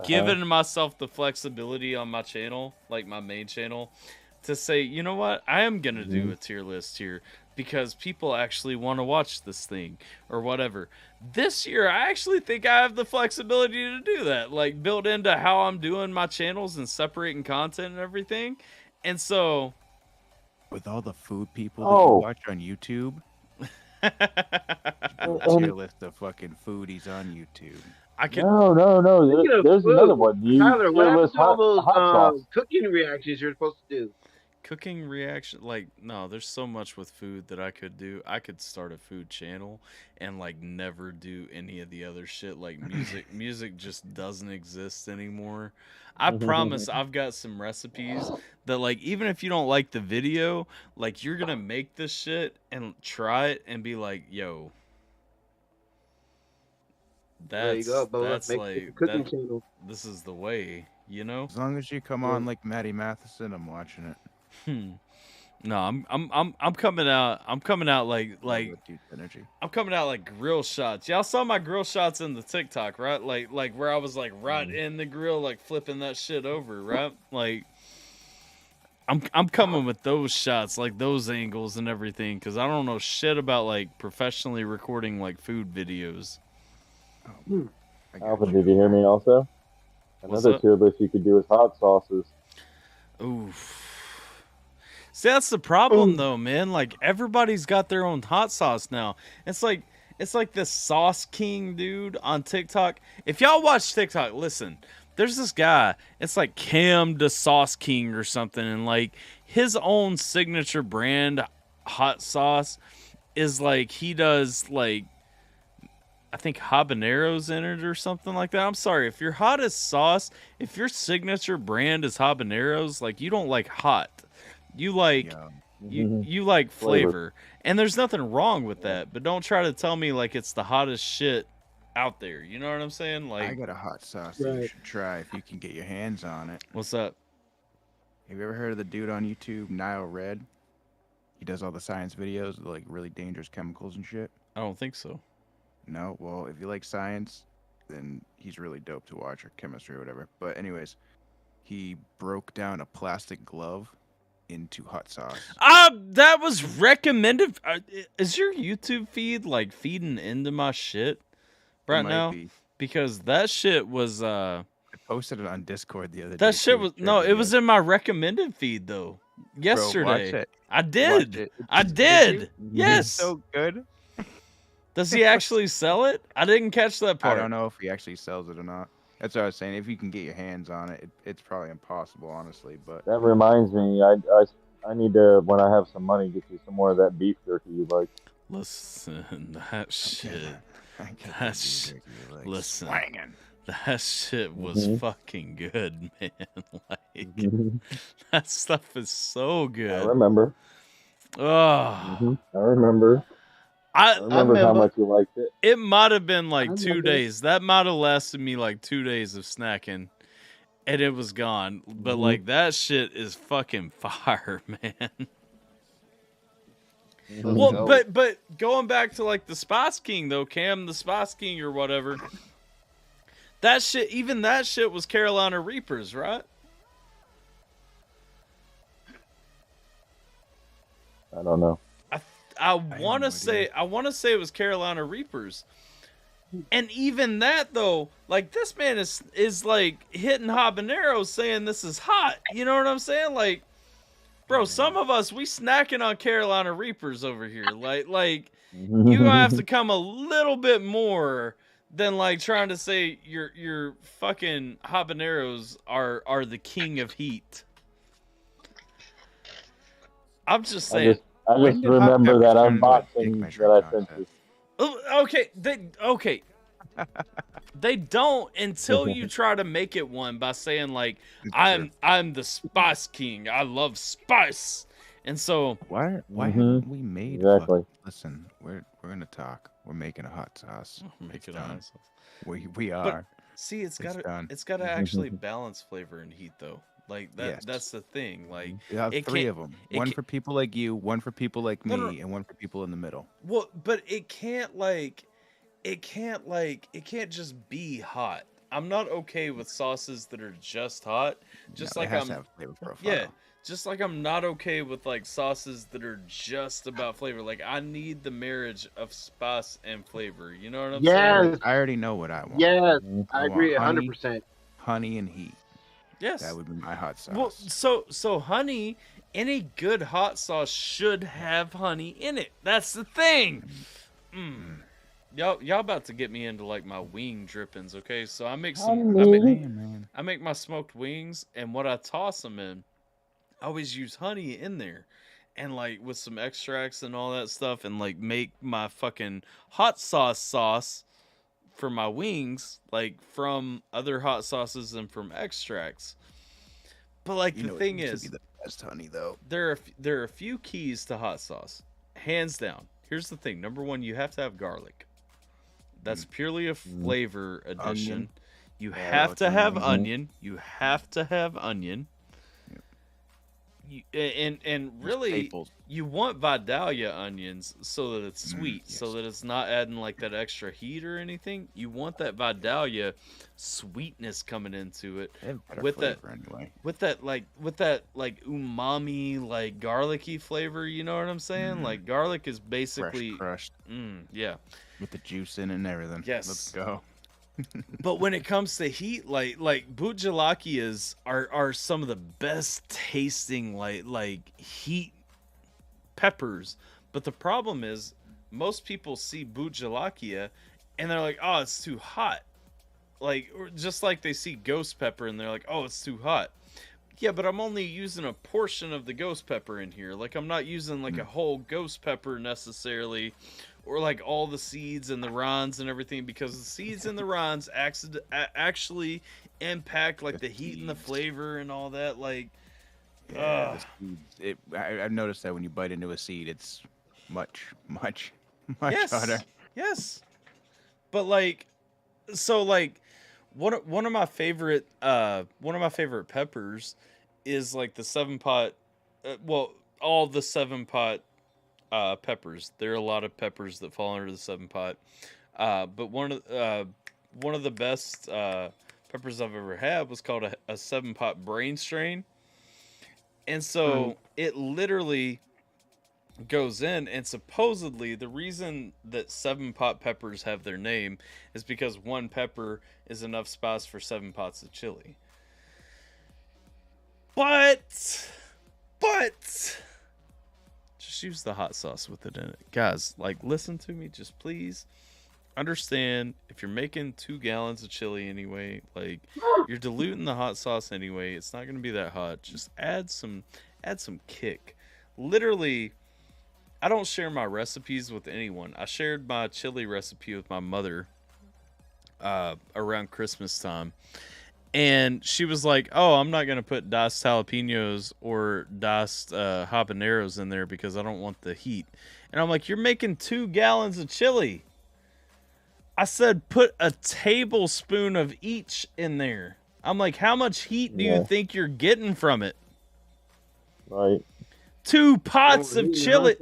given myself the flexibility on my channel, like my main channel, to say, you know what, I am gonna do a tier list here because people actually want to watch this thing or whatever. This year, I actually think I have the flexibility to do that, like built into how I'm doing my channels and separating content and everything. And so, With all the food people that Oh. you watch on YouTube, do a tier list of fucking foodies on YouTube. I could. No. Speaking of There's food, another one. You Tyler, what tier happened list to all those hot sauce. cooking reactions you're supposed to do? Cooking reaction, like, no, there's so much with food that I could do. I could start a food channel and like never do any of the other shit. Like music just doesn't exist anymore. I promise I've got some recipes that, like, even if you don't like the video, like, you're gonna make this shit and try it and be like, yo, There you go, Bubba. That's Make like a cooking that. channel. This is the way, you know. As long as you come on like Maddie Matheson, I'm watching it. No, I'm coming out. I'm coming out like energy. I'm coming out like grill shots. Y'all saw my grill shots in the TikTok, right? Like where I was like right in the grill, like flipping that shit over, right? Like I'm coming with those shots, like those angles and everything, because I don't know shit about like professionally recording like food videos. Alpha, did you hear me also? What's Another up? tier list you could do is hot sauces. Oof. See, that's the problem though, man. Like everybody's got their own hot sauce now. It's like this Sauce King dude on TikTok. If y'all watch TikTok, listen. There's this guy. It's like Cam the Sauce King or something, and like his own signature brand hot sauce is like he does like I think habaneros in it or something like that. I'm sorry if your hottest sauce, if your signature brand is habaneros, like you don't like hot. You like you like flavor. And there's nothing wrong with that, but don't try to tell me like it's the hottest shit out there. You know what I'm saying? Like I got a hot sauce that you should try if you can get your hands on it. What's up? Have you ever heard of the dude on YouTube, Nile Red? He does all the science videos with like really dangerous chemicals and shit. I don't think so. No, well, if you like science, then he's really dope to watch, or chemistry or whatever. But anyways, he broke down a plastic glove into hot sauce. That was recommended. Is your YouTube feed like feeding into my shit right now? Because that shit was I posted it on Discord the other day. That shit was it was in my recommended feed though. Yesterday. Bro, watch it. I did. It. I did. Yes. It's so good. Does he actually sell it? I didn't catch that part. I don't know if he actually sells it or not. That's what I was saying. If you can get your hands on it, it's probably impossible, honestly. But that reminds me, I need to, when I have some money, get you some more of that beef jerky you like. Listen, that shit. That shit. Like, listen, swanging. that shit was fucking good, man. Like that stuff is so good. I remember. Oh, I remember. I remember how much you liked it. It might have been like 2 days. That might have lasted me like 2 days of snacking, and it was gone. But like that shit is fucking fire, man. Well, but going back to like the Spice King though, Cam the Spice King or whatever. That shit, even that shit was Carolina Reapers, right? I don't know. I want to say it was Carolina Reapers. And even that though, like this man is like hitting habaneros saying this is hot. You know what I'm saying? Like, bro, some of us we snacking on Carolina Reapers over here. Like you gonna have to come a little bit more than like trying to say your fucking habaneros are the king of heat. I'm just saying. I just remember that unboxing that I sent you. Okay. They don't until you try to make it one by saying like I'm the Spice King. I love spice. And so why haven't we made exactly? Listen, we're gonna talk. We're making a hot sauce. Make it a hot sauce. We are. But, see, it's gotta actually balance flavor and heat though. Like that. Yes. That's the thing. Like you have three of them. One for people like you, one for people like me, and one for people in the middle. Well, but it can't just be hot. I'm not okay with sauces that are just hot. Just no, like it has to have flavor profile. Yeah. Just like I'm not okay with like sauces that are just about flavor. Like I need the marriage of spice and flavor. You know what I'm saying? I already know what I want. Yes, I agree 100%. Honey and heat. Yes. That would be my hot sauce. Well, so honey, any good hot sauce should have honey in it. That's the thing. Y'all about to get me into like my wing drippings, okay? So I make I make my smoked wings, and what I toss them in, I always use honey in there, and like with some extracts and all that stuff, and like make my fucking hot sauce for my wings, like from other hot sauces and from extracts. But like the thing is, the best honey though. There are a few keys to hot sauce, hands down. Here's the thing: number one, you have to have garlic. That's purely a flavor addition. Onion. You Yeah, have to have onion. onion. You have to have onion. And really, Staples. you want Vidalia onions so that it's sweet, yes. so that it's not adding like that extra heat or anything. You want that Vidalia sweetness coming into it with that anyway. with that like umami, like garlicky flavor. You know what I'm saying? Like garlic is basically Fresh crushed yeah. with the juice in it and everything. Yes. Let's go. But when it comes to heat, like bujalakias are some of the best tasting like heat peppers. But the problem is most people see bujalakia and they're like, oh, it's too hot. Like, or just like they see ghost pepper and they're like, oh, it's too hot. Yeah, but I'm only using a portion of the ghost pepper in here. Like, I'm not using like a whole ghost pepper necessarily, or like all the seeds and the rinds and everything, because the seeds and the rinds actually impact like the heat and the flavor and all that. Like, Yeah, the seeds, I've noticed that when you bite into a seed, it's much hotter. Yes. But like, so like, one of my favorite peppers is like the 7-pot. All the 7-pot peppers. There are a lot of peppers that fall under the 7-pot. But one of the best peppers I've ever had was called a 7-pot brain strain. And so it literally goes in, and supposedly the reason that 7-pot peppers have their name is because one pepper is enough spice for 7 pots of chili. But just use the hot sauce with it in it. Guys, like, listen to me, just please understand, if you're making 2 gallons of chili anyway, like, you're diluting the hot sauce anyway, it's not going to be that hot. Just add some kick. Literally, I don't share my recipes with anyone. I shared my chili recipe with my mother around Christmas time. And she was like, oh, I'm not going to put diced jalapenos or diced habaneros in there because I don't want the heat. And I'm like, you're making 2 gallons of chili. I said, put a tablespoon of each in there. I'm like, how much heat do you think you're getting from it? Right. 2 pots of chili.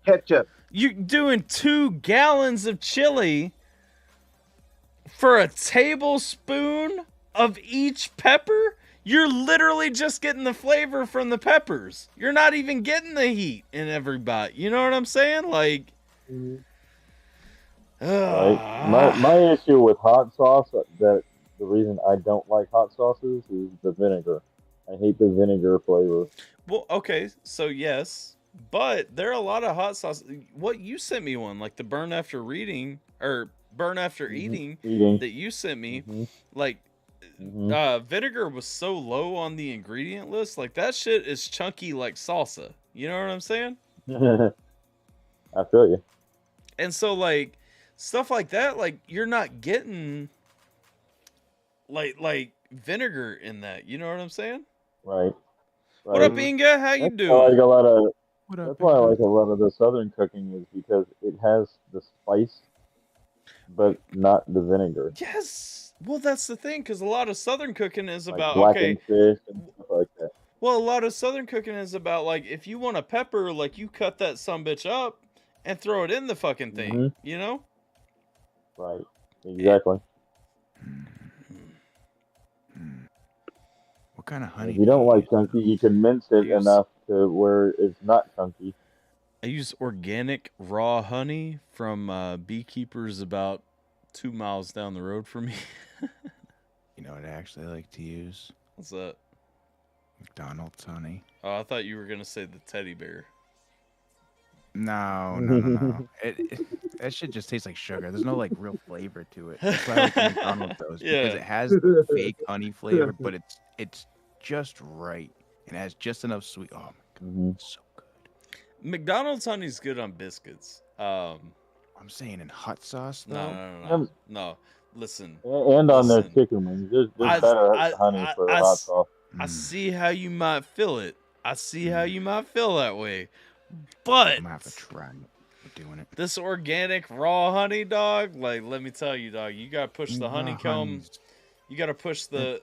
Ketchup. You're doing 2 gallons of chili for a tablespoon of each pepper? You're literally just getting the flavor from the peppers. You're not even getting the heat in every bite. You know what I'm saying? Like, right. My issue with hot sauce, that the reason I don't like hot sauces is the vinegar. I hate the vinegar flavor. well, okay, so yes, but there are a lot of hot sauce. What you sent me one, like the burn after eating that you sent me, like vinegar was so low on the ingredient list. Like, that shit is chunky like salsa. You know what I'm saying? I feel you. And so, like, stuff like that, like, you're not getting like vinegar in that. You know what I'm saying? Right. What up, Inga? How you That's doing? why I like a lot of. What up, That's why I big like a lot of the southern cooking, is because it has the spice, but not the vinegar. Yes. Well, that's the thing, because a lot of Southern cooking is Like about, blackened fish and stuff like that. well, a lot of Southern cooking is about, like, if you want a pepper, like, you cut that sumbitch up and throw it in the fucking thing, you know? Right. Exactly. What kind of honey? If you don't do like use? chunky, you can mince it Use- enough to where it's not chunky. I use organic raw honey from beekeepers about 2 miles down the road from me. You know what I actually like to use? What's that? McDonald's honey. Oh, I thought you were going to say the teddy bear. No. That shit just tastes like sugar. There's no like real flavor to it. That's why I like the McDonald's those, because it has the fake honey flavor, but it's just right and it has just enough sweet. Oh my god, it's so good. McDonald's honey's good on biscuits. I'm saying in hot sauce though. No. Listen. And on their Listen. chicken wings. There's better honey for hot sauce. I see how you might feel it. I see how you might feel that way. But I'm gonna have to try doing it. This organic raw honey, dog. Like, let me tell you, dog. You gotta push the honeycomb. You gotta push the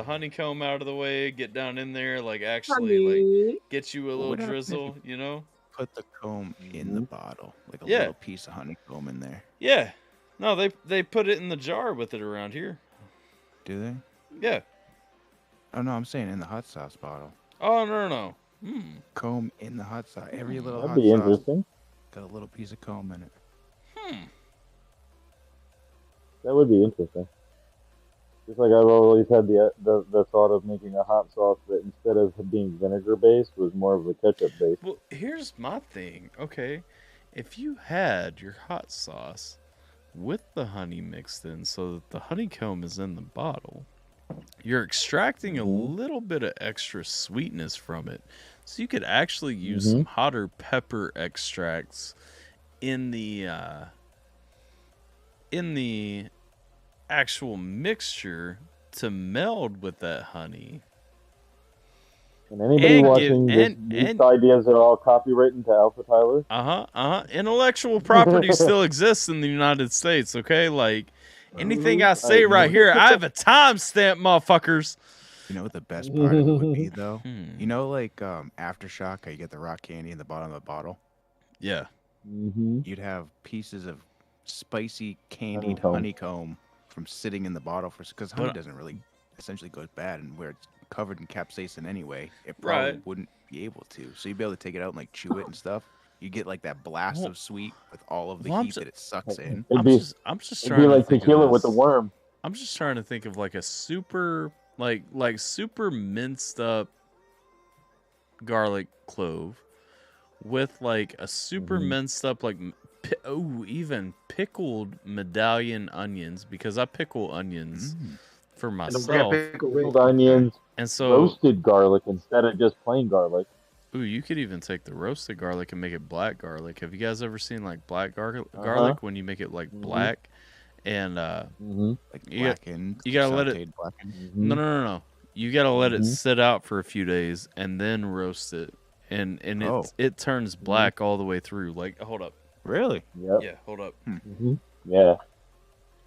honeycomb out of the way. Get down in there, like actually, like get you a little drizzle. You know. Put the comb in the bottle, like a Yeah. little piece of honeycomb in there. Yeah. No, they put it in the jar with it around here. Do they? Yeah. Oh no, I'm saying in the hot sauce bottle. Oh no. Comb in the hot sauce. Every little That'd hot be sauce interesting. got a little piece of comb in it. That would be interesting. Just like I've always had the thought of making a hot sauce that instead of being vinegar based was more of a ketchup based. Well, here's my thing. Okay, if you had your hot sauce with the honey mixed in, so that the honeycomb is in the bottle, you're extracting a little bit of extra sweetness from it. So you could actually use some hotter pepper extracts in the actual mixture to meld with that honey. And anybody And watching these ideas are all copywritten to AlphaTyler. Intellectual property still exists in the United States, okay? Like, anything I say right here, I have a timestamp, motherfuckers. You know what the best part of it would be, though? You know, like Aftershock, how you get the rock candy in the bottom of the bottle? Yeah. You'd have pieces of spicy candied honeycomb from sitting in the bottle because honey doesn't really essentially goes bad, and where it's covered in capsaicin anyway, it probably wouldn't be able to. So you'd be able to take it out and like chew it and stuff. You get like that blast of sweet with all of the heat that it sucks in. I'm just trying to like think tequila of with the worm. I'm just trying to think of like a super like super minced up garlic clove with like a super minced up like even pickled medallion onions, because I pickle onions for myself. Pickled onions, and so roasted garlic instead of just plain garlic. Ooh, you could even take the roasted garlic and make it black garlic. Have you guys ever seen like black garlic when you make it like black and like blackened? You gotta let it. No. You gotta let it sit out for a few days and then roast it, and it turns black all the way through. Like, hold up. Really? Yep. Yeah, hold up. Yeah.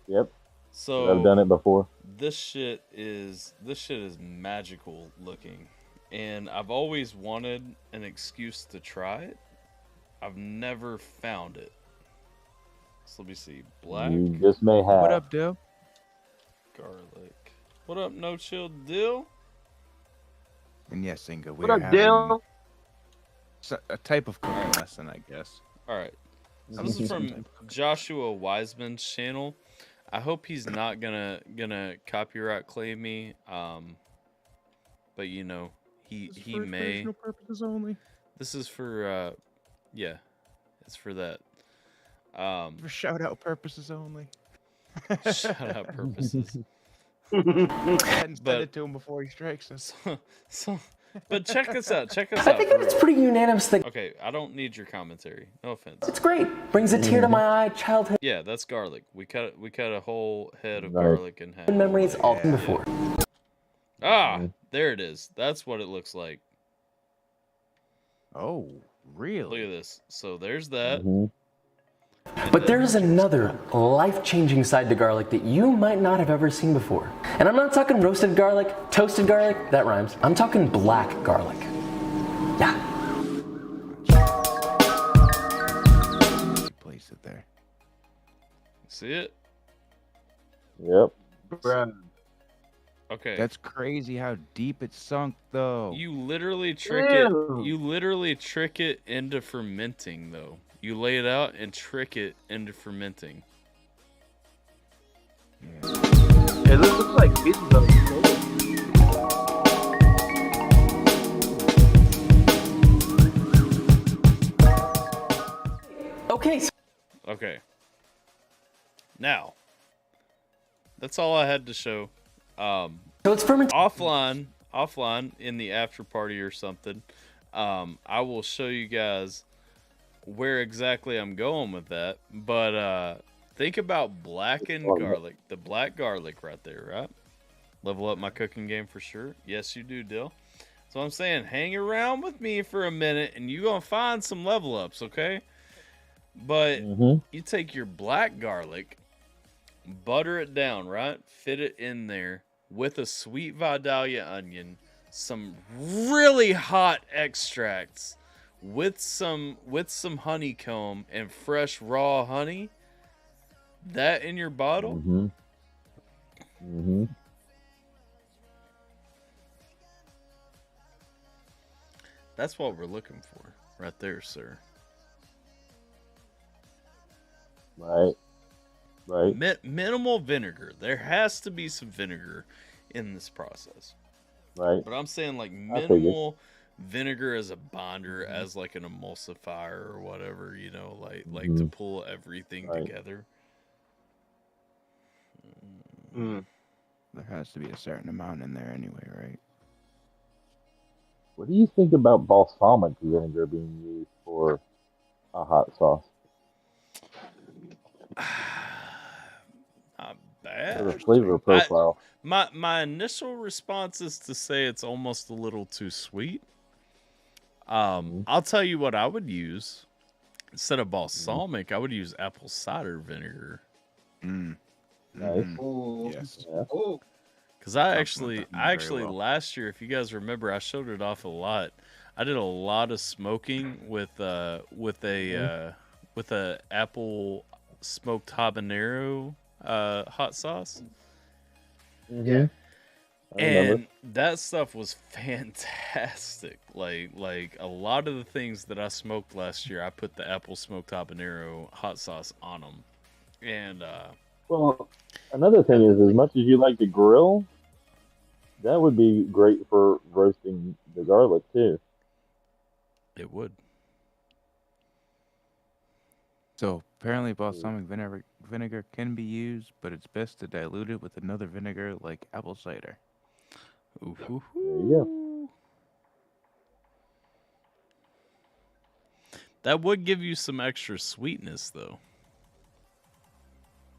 Yep. So I've done it before. This shit is magical looking, and I've always wanted an excuse to try it. I've never found it. So let me see. Black. You just may have. What up, Dill? Garlic. What up, No Chill Dill? And yes, Inga, What up, Dill? A type of cooking lesson, I guess. All right. So this is from Joshua Wiseman's channel. I hope he's not gonna copyright claim me. But you know, he may. Purposes only. This is for it's for that. For shout out purposes only. Shout out purposes. Send it to him before he strikes us. But check this out. I think that it's pretty unanimous. Okay, I don't need your commentary. No offense. It's great. Brings a tear to my eye. Childhood Yeah, that's garlic. We cut a whole head of garlic in half. memories all from before. There it is. That's what it looks like. Oh, really? Look at this. So there's that. But there's another life-changing side to garlic that you might not have ever seen before. And I'm not talking roasted garlic, toasted garlic, that rhymes. I'm talking black garlic. Yeah. Place it there. See it? Yep. Okay. That's crazy how deep it sunk, though. You literally trick it. You literally trick it into fermenting, though. You lay it out and trick it into fermenting. It looks like pieces of Okay. Now, that's all I had to show. So it's fermented. Offline in the after party or something. I will show you guys where exactly I'm going with that, but think about blackened garlic, the black garlic right there, right? Level up my cooking game for sure. Yes, you do, Dill. So I'm saying, hang around with me for a minute, and you're gonna find some level ups, okay? But Mm-hmm. you take your black garlic, butter it down, right? Fit it in there with a sweet Vidalia onion, some really hot extracts with some honeycomb and fresh raw honey. That in your bottle. Mm-hmm. Mm-hmm. That's what we're looking for right there, sir. Right. Right. Minimal vinegar. There has to be some vinegar in this process. Right. But I'm saying like I figured. minimal vinegar as a bonder, as like an emulsifier or whatever, you know, like to pull everything Right. together. Mm. There has to be a certain amount in there anyway, right? What do you think about balsamic vinegar being used for a hot sauce? Not For the bad. flavor profile. My initial response is to say it's almost a little too sweet. I'll tell you what I would use. Instead of balsamic, I would use apple cider vinegar. Mm. Nice. Mhm. Ooh. Yes. Yeah. Ooh. Because I Complement that actually very well. last year, if you guys remember, I showed it off a lot. I did a lot of smoking with a apple smoked habanero hot sauce. Mm-hmm. Yeah. I remember. And that stuff was fantastic. Like a lot of the things that I smoked last year, I put the apple smoked habanero hot sauce on them. And Well, another thing is, as much as you like to grill, that would be great for roasting the garlic too. it would. So apparently balsamic vinegar can be used, but it's best to dilute it with another vinegar like apple cider. Ooh, There you That would give you some extra sweetness, though.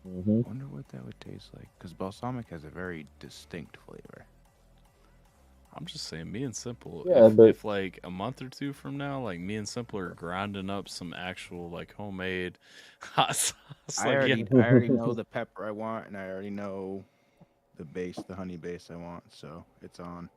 Mm-hmm. Wonder what that would taste like, because balsamic has a very distinct flavor. I'm just saying, me and Simple, Yeah, if like a month or two from now, like me and Simple are grinding up some actual like homemade hot sauce. I Like, already know the pepper I want, and I already know the honey base I want, so it's on.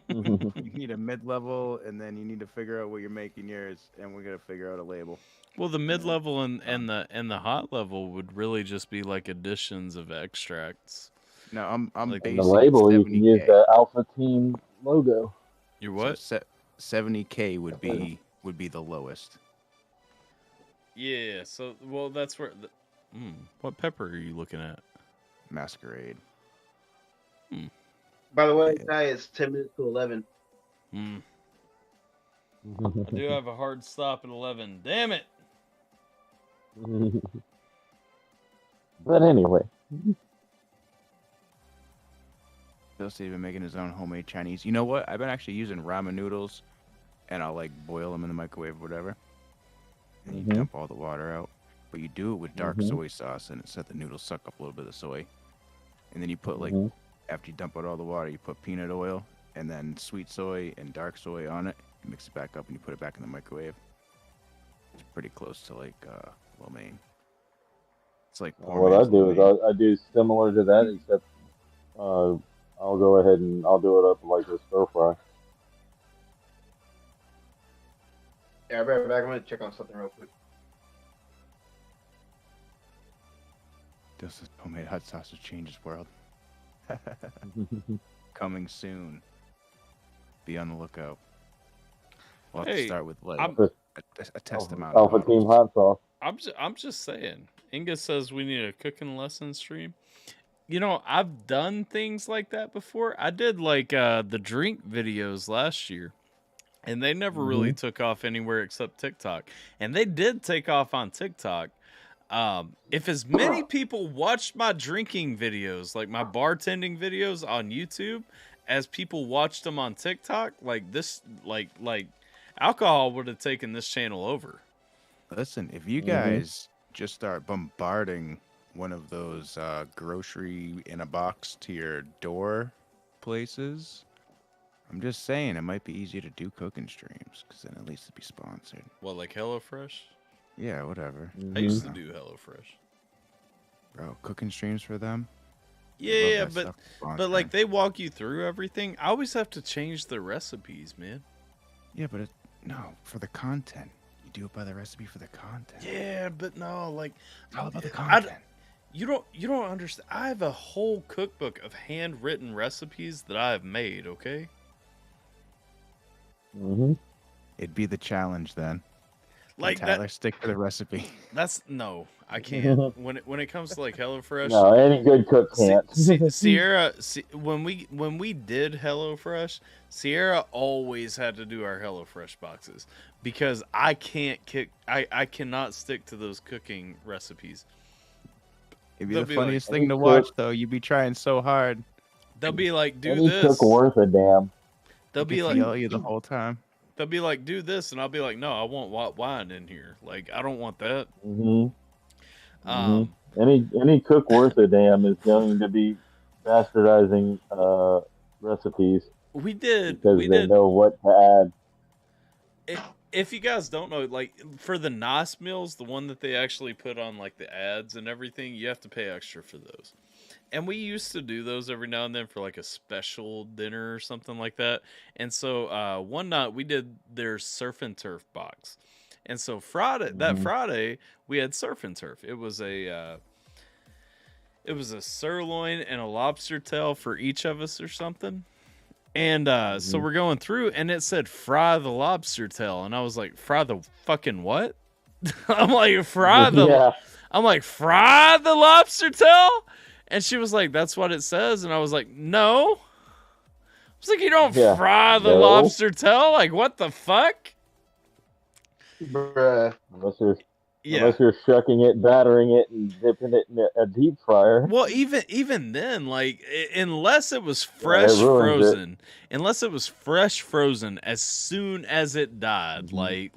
You need a mid-level, and then you need to figure out what you're making yours, and we're gonna figure out a label. well, the mid level and the hot level would really just be like additions of extracts. No, I'm Like- And basing the label, you 70K. can use the Alpha Team logo. Your So what? 70K would be the lowest. Yeah. So well, that's where. What pepper are you looking at? Masquerade. By the way, guys, it's 10 minutes to 11. I do have a hard stop at 11. Damn it! But anyway, Bill's even making his own homemade Chinese. You know what? I've been actually using ramen noodles, and I'll like boil them in the microwave or whatever. And you dump all the water out. But you do it with dark soy sauce, and it so the noodles suck up a little bit of soy. And then you put like, after you dump out all the water, you put peanut oil, and then sweet soy and dark soy on it. You mix it back up, and you put it back in the microwave. It's pretty close to like lo mein. It's like poor what I man's do lo is mein. I do similar to that, except I'll go ahead and I'll do it up like a stir fry. Yeah, I'll be right back. I'm going to check on something real quick. This is homemade hot sauce to change this world. Coming soon. Be on the lookout. We'll have to Hey, start with like I'm- a test amount of Alpha Team hot sauce. I'm just saying. Inga says we need a cooking lesson stream. You know, I've done things like that before. I did like the drink videos last year, and they never really took off anywhere except TikTok. And they did take off on TikTok. If as many people watched my drinking videos, like my bartending videos on YouTube, as people watched them on TikTok, like this, like alcohol would have taken this channel over. Listen, if you guys just start bombarding one of those grocery in a box to your door places, I'm just saying it might be easier to do cooking streams, because then at least it'd be sponsored. What, like HelloFresh? Yeah, whatever. I used to do HelloFresh. Bro, cooking streams for them. Yeah, that stuff. but like they walk you through everything. I always have to change the recipes, man. Yeah, but no, for the content. You do it by the recipe for the content. Yeah, but no, like It's all about the content. You don't understand. I have a whole cookbook of handwritten recipes that I have made, okay? Mm-hmm. It'd be the challenge then. Like Tyler, that. stick to the recipe. That's no, I can't. When it comes to like HelloFresh, No, any good cook can't. Sierra, when we did HelloFresh, Sierra always had to do our HelloFresh boxes because I cannot stick to those cooking recipes. It'd be They'll the be funniest like, thing to "Any watch, cook- though. You'd be trying so hard. They'll be like, do Any this. cook worth a damn. They'll They be could like, yell at you the whole time. they'll be like, do this, and I'll be like, no, I want white wine in here. Like, I don't want that. Any cook worth a damn is going to be bastardizing recipes We did. because We they did. know what to add. If you guys don't know, like for the NOS meals, the one that they actually put on like the ads and everything, you have to pay extra for those. And we used to do those every now and then for like a special dinner or something like that. And so one night we did their surf and turf box. And so that Friday we had surf and turf. It was a sirloin and a lobster tail for each of us or something. And so we're going through, and it said fry the lobster tail, and I was like, fry the fucking what? I'm like, fry the lobster tail? And she was like, that's what it says. And I was like, no. I was like, you don't fry the lobster tail? Like, what the fuck? Bruh. Unless you're shucking it, battering it, and dipping it in a deep fryer. Well, even then, like, unless it was fresh it ruins frozen, unless it was fresh frozen as soon as it died, like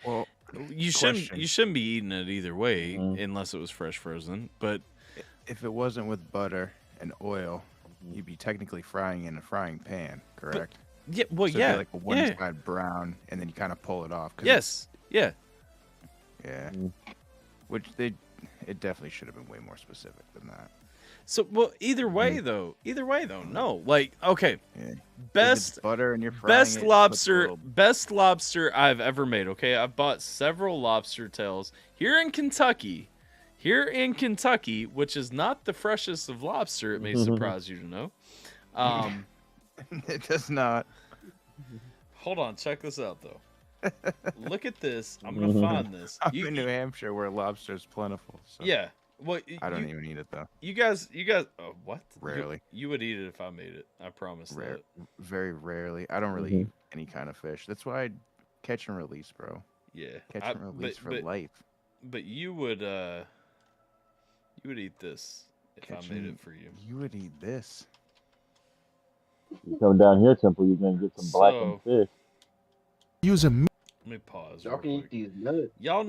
Well, you shouldn't be eating it either way unless it was fresh frozen. But if it wasn't with butter and oil, you'd be technically frying in a frying pan, correct? yeah, well, So it'd yeah, be like a one side brown, and then you kind of pull it off. 'cause yes, yeah. Yeah. Which it definitely should have been way more specific than that. So, well, either way though, no, like, okay, Yeah. If best it's butter and you're frying it, best lobster I've ever made. Okay, I've bought several lobster tails here in Kentucky, which is not the freshest of lobster. It may surprise you to know. It does not. Hold on, check this out though. Look at this. I'm gonna find this. I'm in New Hampshire where lobster is plentiful. So Yeah. Well, I don't even eat it though. You guys. What? Rarely. You would eat it if I made it. I promise that. Very rarely. I don't really eat any kind of fish. That's why I catch and release, bro. Yeah. Catch and release for life. But you would eat this if I made it for you. You would eat this. You come down here, Temple, you're gonna get some blackened fish. Use a. Let me pause. Y'all real can eat quick. these nuts. Y'all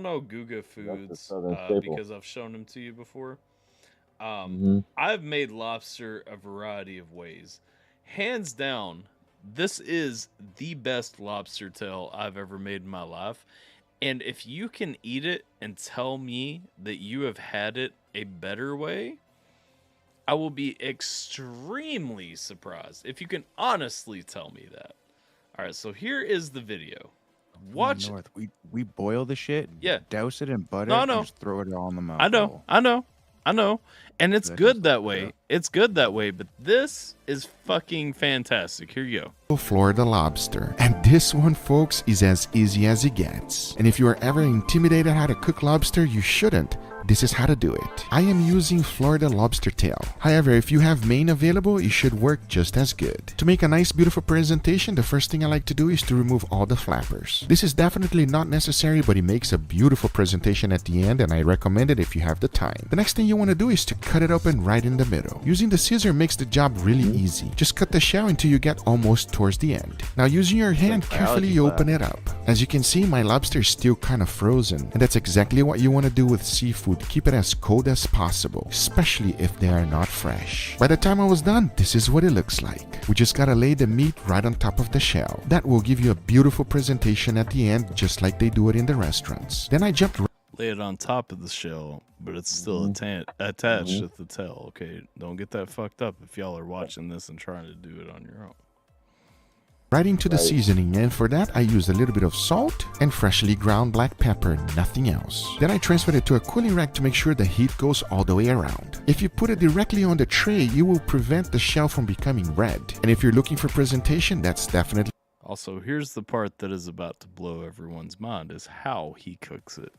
know Guga Foods Southern staple. because I've shown them to you before. I've made lobster a variety of ways. Hands down, this is the best lobster tail I've ever made in my life. And if you can eat it and tell me that you have had it a better way, I will be extremely surprised. If you can honestly tell me that. All right, so here is the video. Watch. North. We boil the shit. Yeah. Douse it in butter. No. And just throw it all in the mouth. I know. And it's That good is that good way. stuff. It's good that way, but this is fucking fantastic. Here you go. Florida lobster. And this one, folks, is as easy as it gets. And if you are ever intimidated how to cook lobster, you shouldn't. This is how to do it. I am using Florida lobster tail. However, if you have Maine available, it should work just as good. To make a nice, beautiful presentation, the first thing I like to do is to remove all the flappers. This is definitely not necessary, but it makes a beautiful presentation at the end, and I recommend it if you have the time. The next thing you want to do is to cut it open right in the middle. Using the scissor makes the job really easy. Just cut the shell until you get almost towards the end. Now, using your hand, carefully open it up. As you can see, my lobster is still kind of frozen, and that's exactly what you want to do with seafood would keep it as cold as possible, especially if they are not fresh. By the time I was done, this is what it looks like. We just gotta lay the meat right on top of the shell. That will give you a beautiful presentation at the end, just like they do it in the restaurants. Then I jumped Lay it on top of the shell, but it's still attached at the tail. Okay, don't get that fucked up if y'all are watching this and trying to do it on your own. right into the seasoning, and for that I used a little bit of salt and freshly ground black pepper, nothing else. Then I transferred it to a cooling rack to make sure the heat goes all the way around. If you put it directly on the tray, you will prevent the shell from becoming red. And if you're looking for presentation, that's definitely Also, here's the part that is about to blow everyone's mind, is how he cooks it.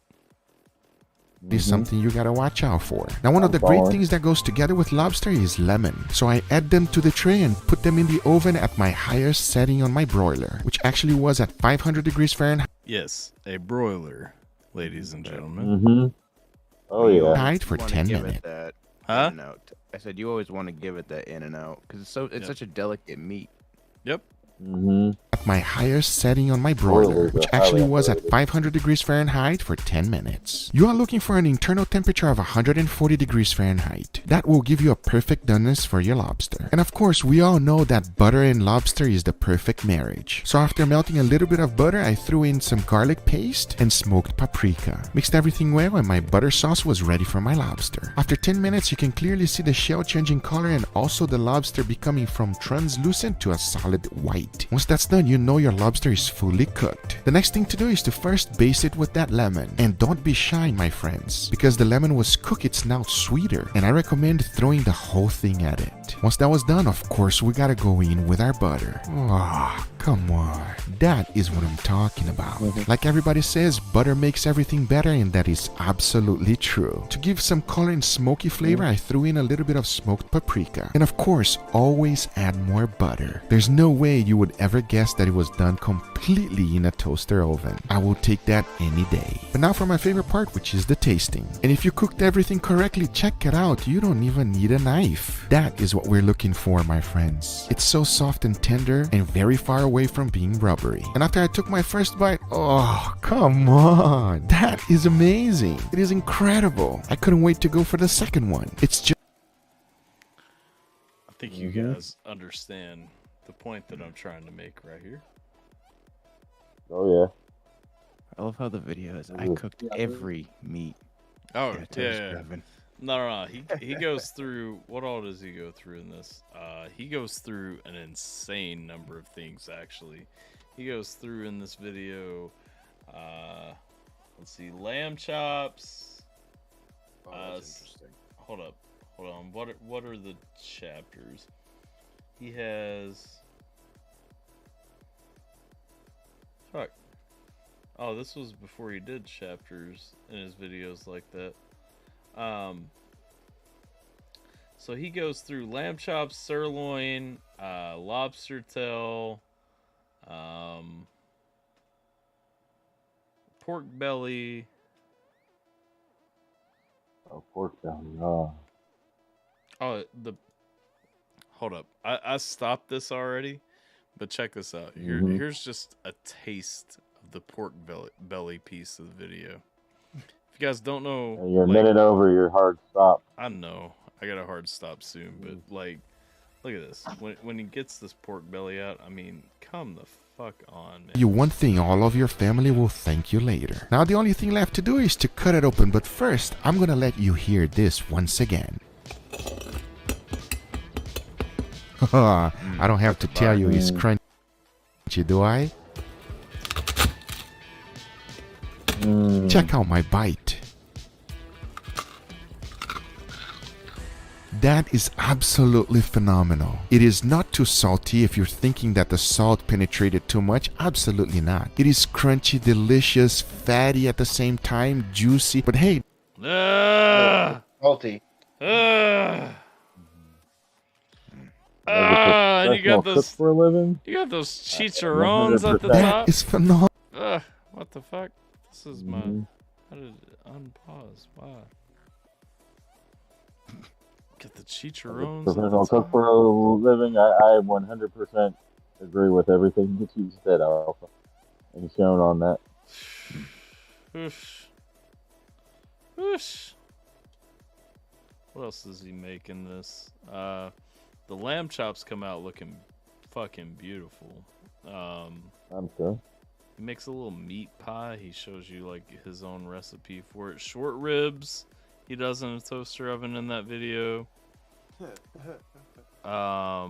something you gotta watch out for. Now, one of the great things that goes together with lobster is lemon. So I add them to the tray and put them in the oven at my highest setting on my broiler, which actually was at 500 degrees Fahrenheit. Yes, a broiler, ladies and gentlemen. Mm-hmm. Oh yeah. Tied for 10 give minutes. It that Huh? in and out. I said you always want to give it that in and out because it's such a delicate meat. Yep. Mm-hmm. At my highest setting on my broiler, Broilers which are actually highly was at operated. 500 degrees Fahrenheit for 10 minutes. You are looking for an internal temperature of 140 degrees Fahrenheit. That will give you a perfect doneness for your lobster. And of course, we all know that butter and lobster is the perfect marriage. So after melting a little bit of butter, I threw in some garlic paste and smoked paprika. Mixed everything well and my butter sauce was ready for my lobster. After 10 minutes, you can clearly see the shell changing color and also the lobster becoming from translucent to a solid white. Once that's done, you know your lobster is fully cooked. The next thing to do is to first baste it with that lemon. And don't be shy, my friends, because the lemon was cooked, it's now sweeter. And I recommend throwing the whole thing at it. Once that was done, of course, we gotta go in with our butter. Oh, come on. That is what I'm talking about. Like everybody says, butter makes everything better, and that is absolutely true. To give some color and smoky flavor, I threw in a little bit of smoked paprika. And of course, always add more butter. There's no way you would ever guess that it was done completely in a toaster oven. I will take that any day. But now for my favorite part, which is the tasting. And if you cooked everything correctly, check it out. You don't even need a knife. That is what we're looking for, my friends. It's so soft and tender and very far away from being rubbery. And after I took my first bite, oh, come on. That is amazing. It is incredible. I couldn't wait to go for the second one. It's just I think you guys understand the point that I'm trying to make right here. Oh yeah. I love how the video is. I Ooh. cooked every meat. Oh, in a toaster yeah. oven. No. He goes through, what all does he go through in this? He goes through an insane number of things, actually. He goes through in this video, let's see, lamb chops. That's interesting. Hold on. What are the chapters? He has. Fuck. Oh, this was before he did chapters in his videos like that. So he goes through lamb chops, sirloin, lobster tail, pork belly. Oh, pork belly. Oh. Oh, hold up. I stopped this already, but check this out. Here's just a taste of the pork belly piece of the video. If you guys don't know, You're a minute over your hard stop. I know I got a hard stop soon, but like, look at this. When he gets this pork belly out, I mean, come the fuck on, man. you one thing all of your family will thank you later. Now the only thing left to do is to cut it open, but first I'm gonna let you hear this once again. I don't have to tell you it's crunchy, do I? Check out my bite. That is absolutely phenomenal. It is not too salty if you're thinking that the salt penetrated too much. Absolutely not. It is crunchy, delicious, fatty at the same time, juicy. But hey, Salty. And you got Professional cook those. for a living. You got those chicharrones at the 100%. top. that is phenomenal. What the fuck? This is my. How did it unpause? Why? Get the chicharrones. at the Professional cook top. for a living. I 100% agree with everything that you said, Alpha, and shown on that. Oosh. Oosh. What else is he making this? The lamb chops come out looking fucking beautiful. I'm sure. He makes a little meat pie. He shows you like his own recipe for it. Short ribs he does in a toaster oven in that video. Yep. I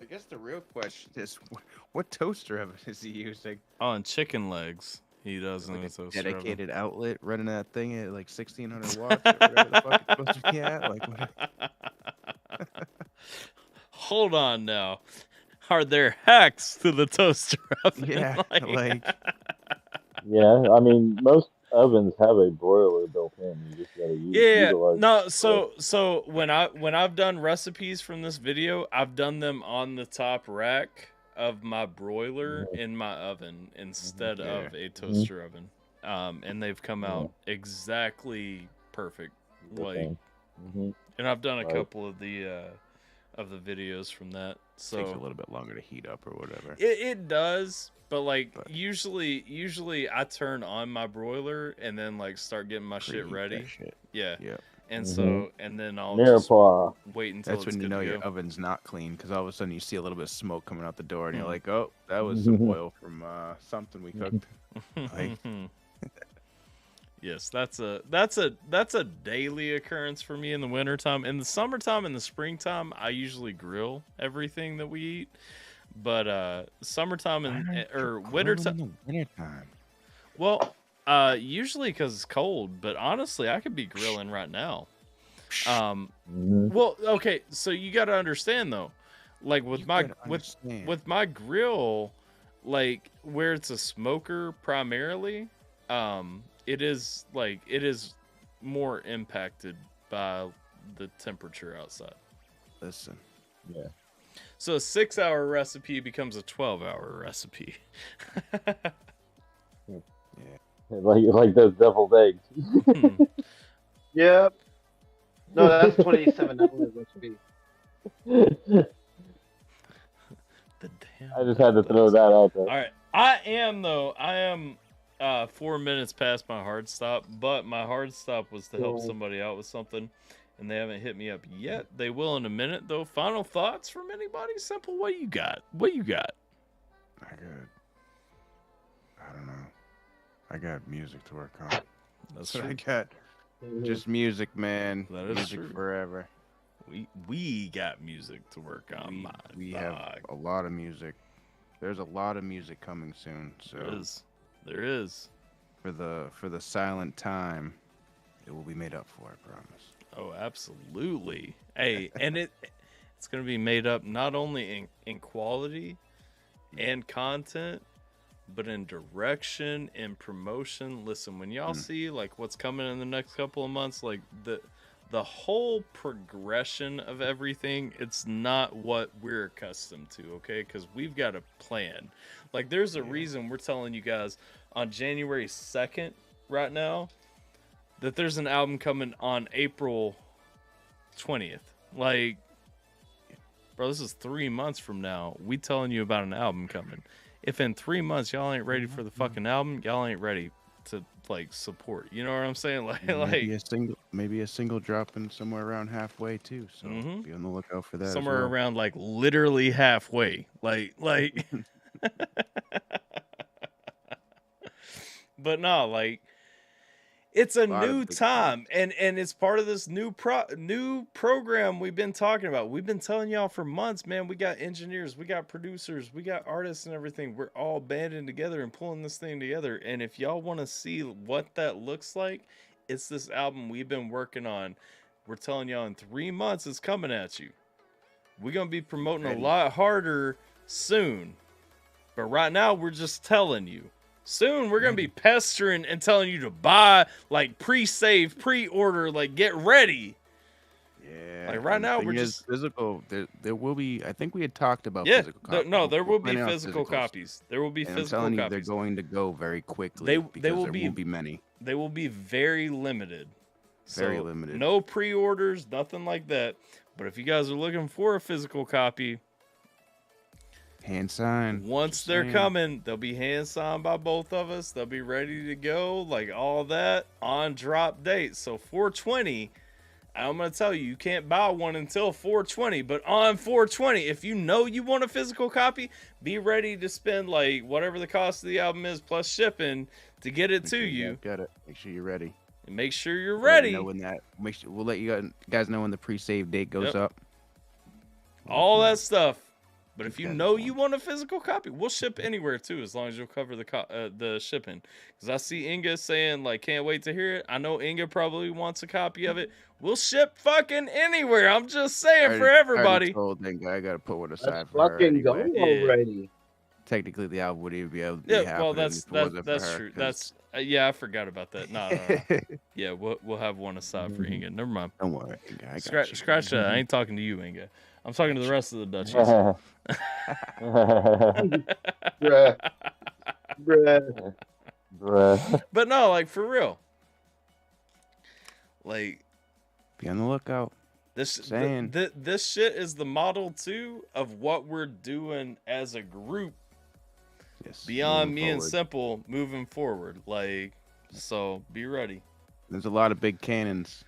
guess the real question is, what toaster oven is he using? Oh, and chicken legs he does in Like a a toaster dedicated oven. outlet running that thing at like 1600 watts or whatever the fuck it's supposed to be at. Like, what? Hold on now. Are there hacks to the toaster oven? Yeah, like Yeah, I mean, most ovens have a broiler built in. You just gotta utilize. No, so when I've done recipes from this video, I've done them on the top rack of my broiler in my oven instead of a toaster oven. And they've come out exactly perfect. Like, and I've done a couple of the videos from that. So takes a little bit longer to heat up or whatever. It does, but usually I turn on my broiler and then like start getting my shit ready. Yeah. And so and then I'll just wait until that's it's when you good know to your go. oven's not clean, because all of a sudden you see a little bit of smoke coming out the door and you're like, oh, that was some oil from something we cooked. Like, yes, that's a daily occurrence for me in the wintertime. In the summertime and the springtime, I usually grill everything that we eat. But summertime or wintertime. Well, usually because it's cold. But honestly, I could be grilling right now. Well, okay. So you got to understand though, like with my grill, like where it's a smoker primarily, it is more impacted by the temperature outside. Listen. Yeah. So a 6-hour recipe becomes a 12-hour recipe. Like those deviled eggs. Yep. No, that's $27 recipe. I just had to throw that out there. All right, I am 4 minutes past my hard stop, but my hard stop was to help somebody out with something, and they haven't hit me up yet. They will in a minute, though. Final thoughts from anybody? Simple. What you got? I don't know. I got music to work on. That's what true. I got. Just music, man. That is music true. Forever. We got music to work on. We have a lot of music. There's a lot of music coming soon. So there is. For the silent time, it will be made up for. I promise. Oh, absolutely. Hey, and it's gonna be made up not only in quality and content, but in direction and promotion. Listen, when y'all see like what's coming in the next couple of months, like the whole progression of everything, it's not what we're accustomed to, okay? Because we've got a plan. Like, there's a reason we're telling you guys on January 2nd right now that there's an album coming on April 20th. Like, bro, this is 3 months from now. We telling you about an album coming. If in 3 months y'all ain't ready for the fucking album, y'all ain't ready to like support. You know what I'm saying? Like maybe a single dropping somewhere around halfway too. So be on the lookout for that. Somewhere around like literally halfway. Like but no, like it's a new time, and it's part of this new program we've been talking about. We've been telling y'all for months, man. We got engineers, we got producers, we got artists and everything. We're all banding together and pulling this thing together. And if y'all want to see what that looks like, it's this album we've been working on. We're telling y'all in 3 months it's coming at you. We're gonna be promoting a lot harder soon, but right now we're just telling you. Soon we're gonna be pestering and telling you to buy, like pre-save, pre-order, like get ready. Yeah. Like right now we're just physical. There will be. I think we had talked about physical copies. There will be physical copies. There will be physical copies. I'm telling you, copies. they're going to go very quickly. There won't be many. They will be very limited. Very limited. No pre-orders, nothing like that. But if you guys are looking for a physical copy, hand signed. Once they're coming, they'll be hand signed by both of us. They'll be ready to go, like all that on drop date. So 420, I'm going to tell you, you can't buy one until 420. But on 420, if you know you want a physical copy, be ready to spend like whatever the cost of the album is plus shipping to get it to you. Got it. Make sure you're ready. And make sure you're We'll let you ready. know when that. We'll let you guys know when the pre-save date goes up. All that stuff. But if you know you want a physical copy, we'll ship anywhere too, as long as you'll cover the shipping. Because I see Inga saying like, can't wait to hear it. I know Inga probably wants a copy of it. We'll ship fucking anywhere. I'm just saying for everybody. I gotta put one aside Let's for her fucking anyway. go already. Technically, the album wouldn't even be able to be Yeah, well, happening that's if it wasn't for her, true. 'cause- That's yeah, I forgot about that. No. Yeah, we'll have one aside for Inga. Never mind. Don't worry, Inga, I got Scratch, you. scratch that. I ain't talking to you, Inga. I'm talking to the rest of the Dutchies. Bruh. Bruh. Bruh. But no, like for real. Like Be on the lookout. this Saying. this shit is the model too of what we're doing as a group Yes, beyond moving me and forward. Simple moving forward. Like, so be ready. There's a lot of big cannons.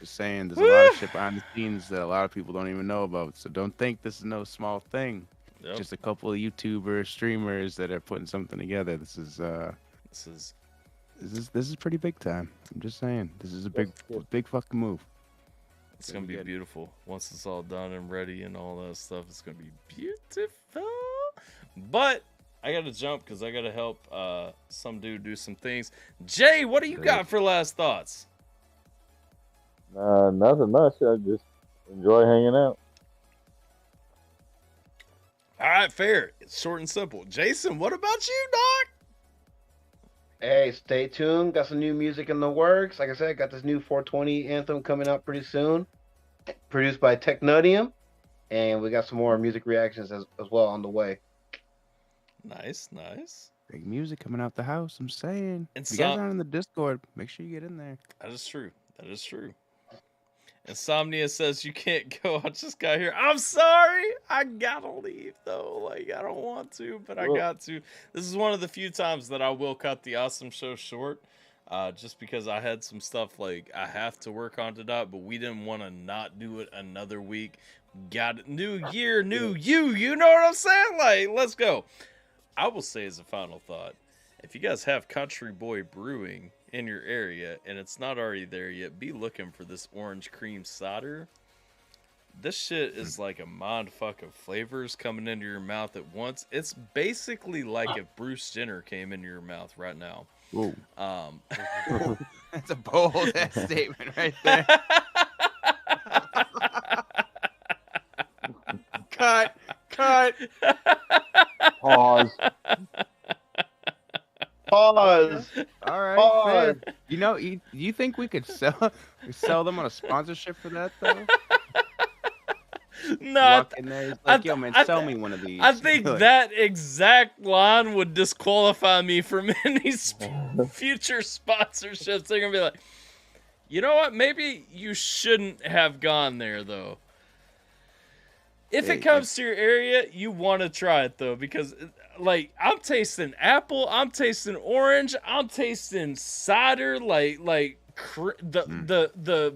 Just saying, there's a lot of shit behind the scenes that a lot of people don't even know about. So don't think this is no small thing. Yep. Just a couple of YouTubers, streamers that are putting something together. This is pretty big time. I'm just saying, this is a big fucking move. It's gonna be beautiful once it's all done and ready and all that stuff. It's gonna be beautiful. But I gotta jump because I gotta help some dude do some things. Jay, what do you got for last thoughts? Nothing much. I just enjoy hanging out. All right, fair. It's short and simple. Jason, what about you, Doc? Hey, stay tuned. Got some new music in the works. Like I said, got this new 420 anthem coming out pretty soon. Produced by Technutium. And we got some more music reactions as well on the way. Nice, nice. Big music coming out the house. I'm saying. And If you guys aren't in the Discord, make sure you get in there. That is true. That is true. Insomnia says you can't go. I just got here. I'm sorry. I gotta leave though. Like I don't want to, but I got to. This is one of the few times that I will cut the awesome show short. Just because I had some stuff like I have to work on tonight, but we didn't want to not do it another week. Got it. New year, new you. You know what I'm saying? Like, let's go. I will say as a final thought, if you guys have Country Boy Brewing in your area and it's not already there yet, be looking for this orange cream cider. This shit is like a mind fuck of flavors coming into your mouth at once. It's basically like if Bruce Jenner came into your mouth right now. Whoa. That's a bold ass statement right there. Cut. Pause. Pause. All right. Pause. Fair. You know, you think we could sell them on a sponsorship for that though? No, Walk in there, he's like, yo, man, sell me one of these. I think that exact line would disqualify me from any future sponsorships. They're gonna be like, you know what? Maybe you shouldn't have gone there though. If it comes to your area, you want to try it though, because like I'm tasting apple, I'm tasting orange, I'm tasting cider, like the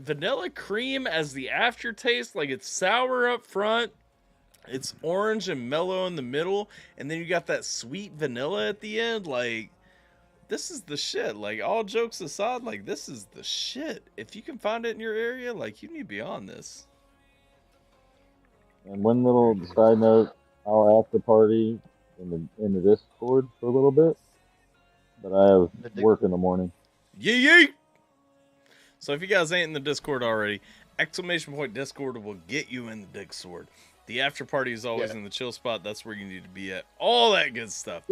vanilla cream as the aftertaste. Like it's sour up front, it's orange and mellow in the middle, and then you got that sweet vanilla at the end. Like this is the shit. Like all jokes aside, like this is the shit. If you can find it in your area, like you need to be on this. And one little side note, I'll after party in the Discord for a little bit, but I have work in the morning. Yee. So if you guys ain't in the Discord already, !Discord will get you in the Discord. The after party is always in the chill spot. That's where you need to be at. All that good stuff.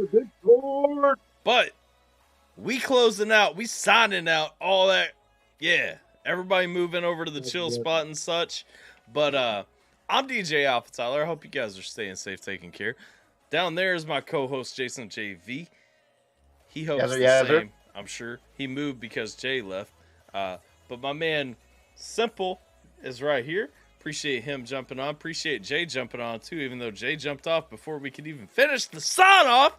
But we closing out. We signing out. All that. Yeah. Everybody moving over to the chill spot and such. But I'm DJ AlphaTyler. I hope you guys are staying safe, taking care. Down there is my co-host, Jason JV. He hopes the same, I'm sure. He moved because Jay left. But my man, Simple, is right here. Appreciate him jumping on. Appreciate Jay jumping on, too, even though Jay jumped off before we could even finish the sign-off.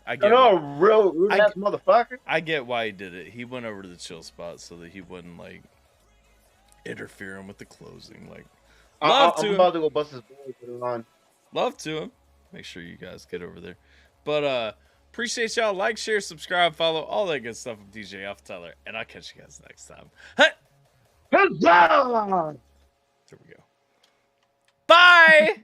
Real rude-ass motherfucker. I get why he did it. He went over to the chill spot so that he wouldn't, like... interfering with the closing. Like, I'm about to go bust his boy. Put it on. Love to him. Make sure you guys get over there. But appreciate y'all. Like, share, subscribe, follow, all that good stuff. I'm DJ AlphaTyler, and I'll catch you guys next time. Hey! Huzzah! There we go. Bye!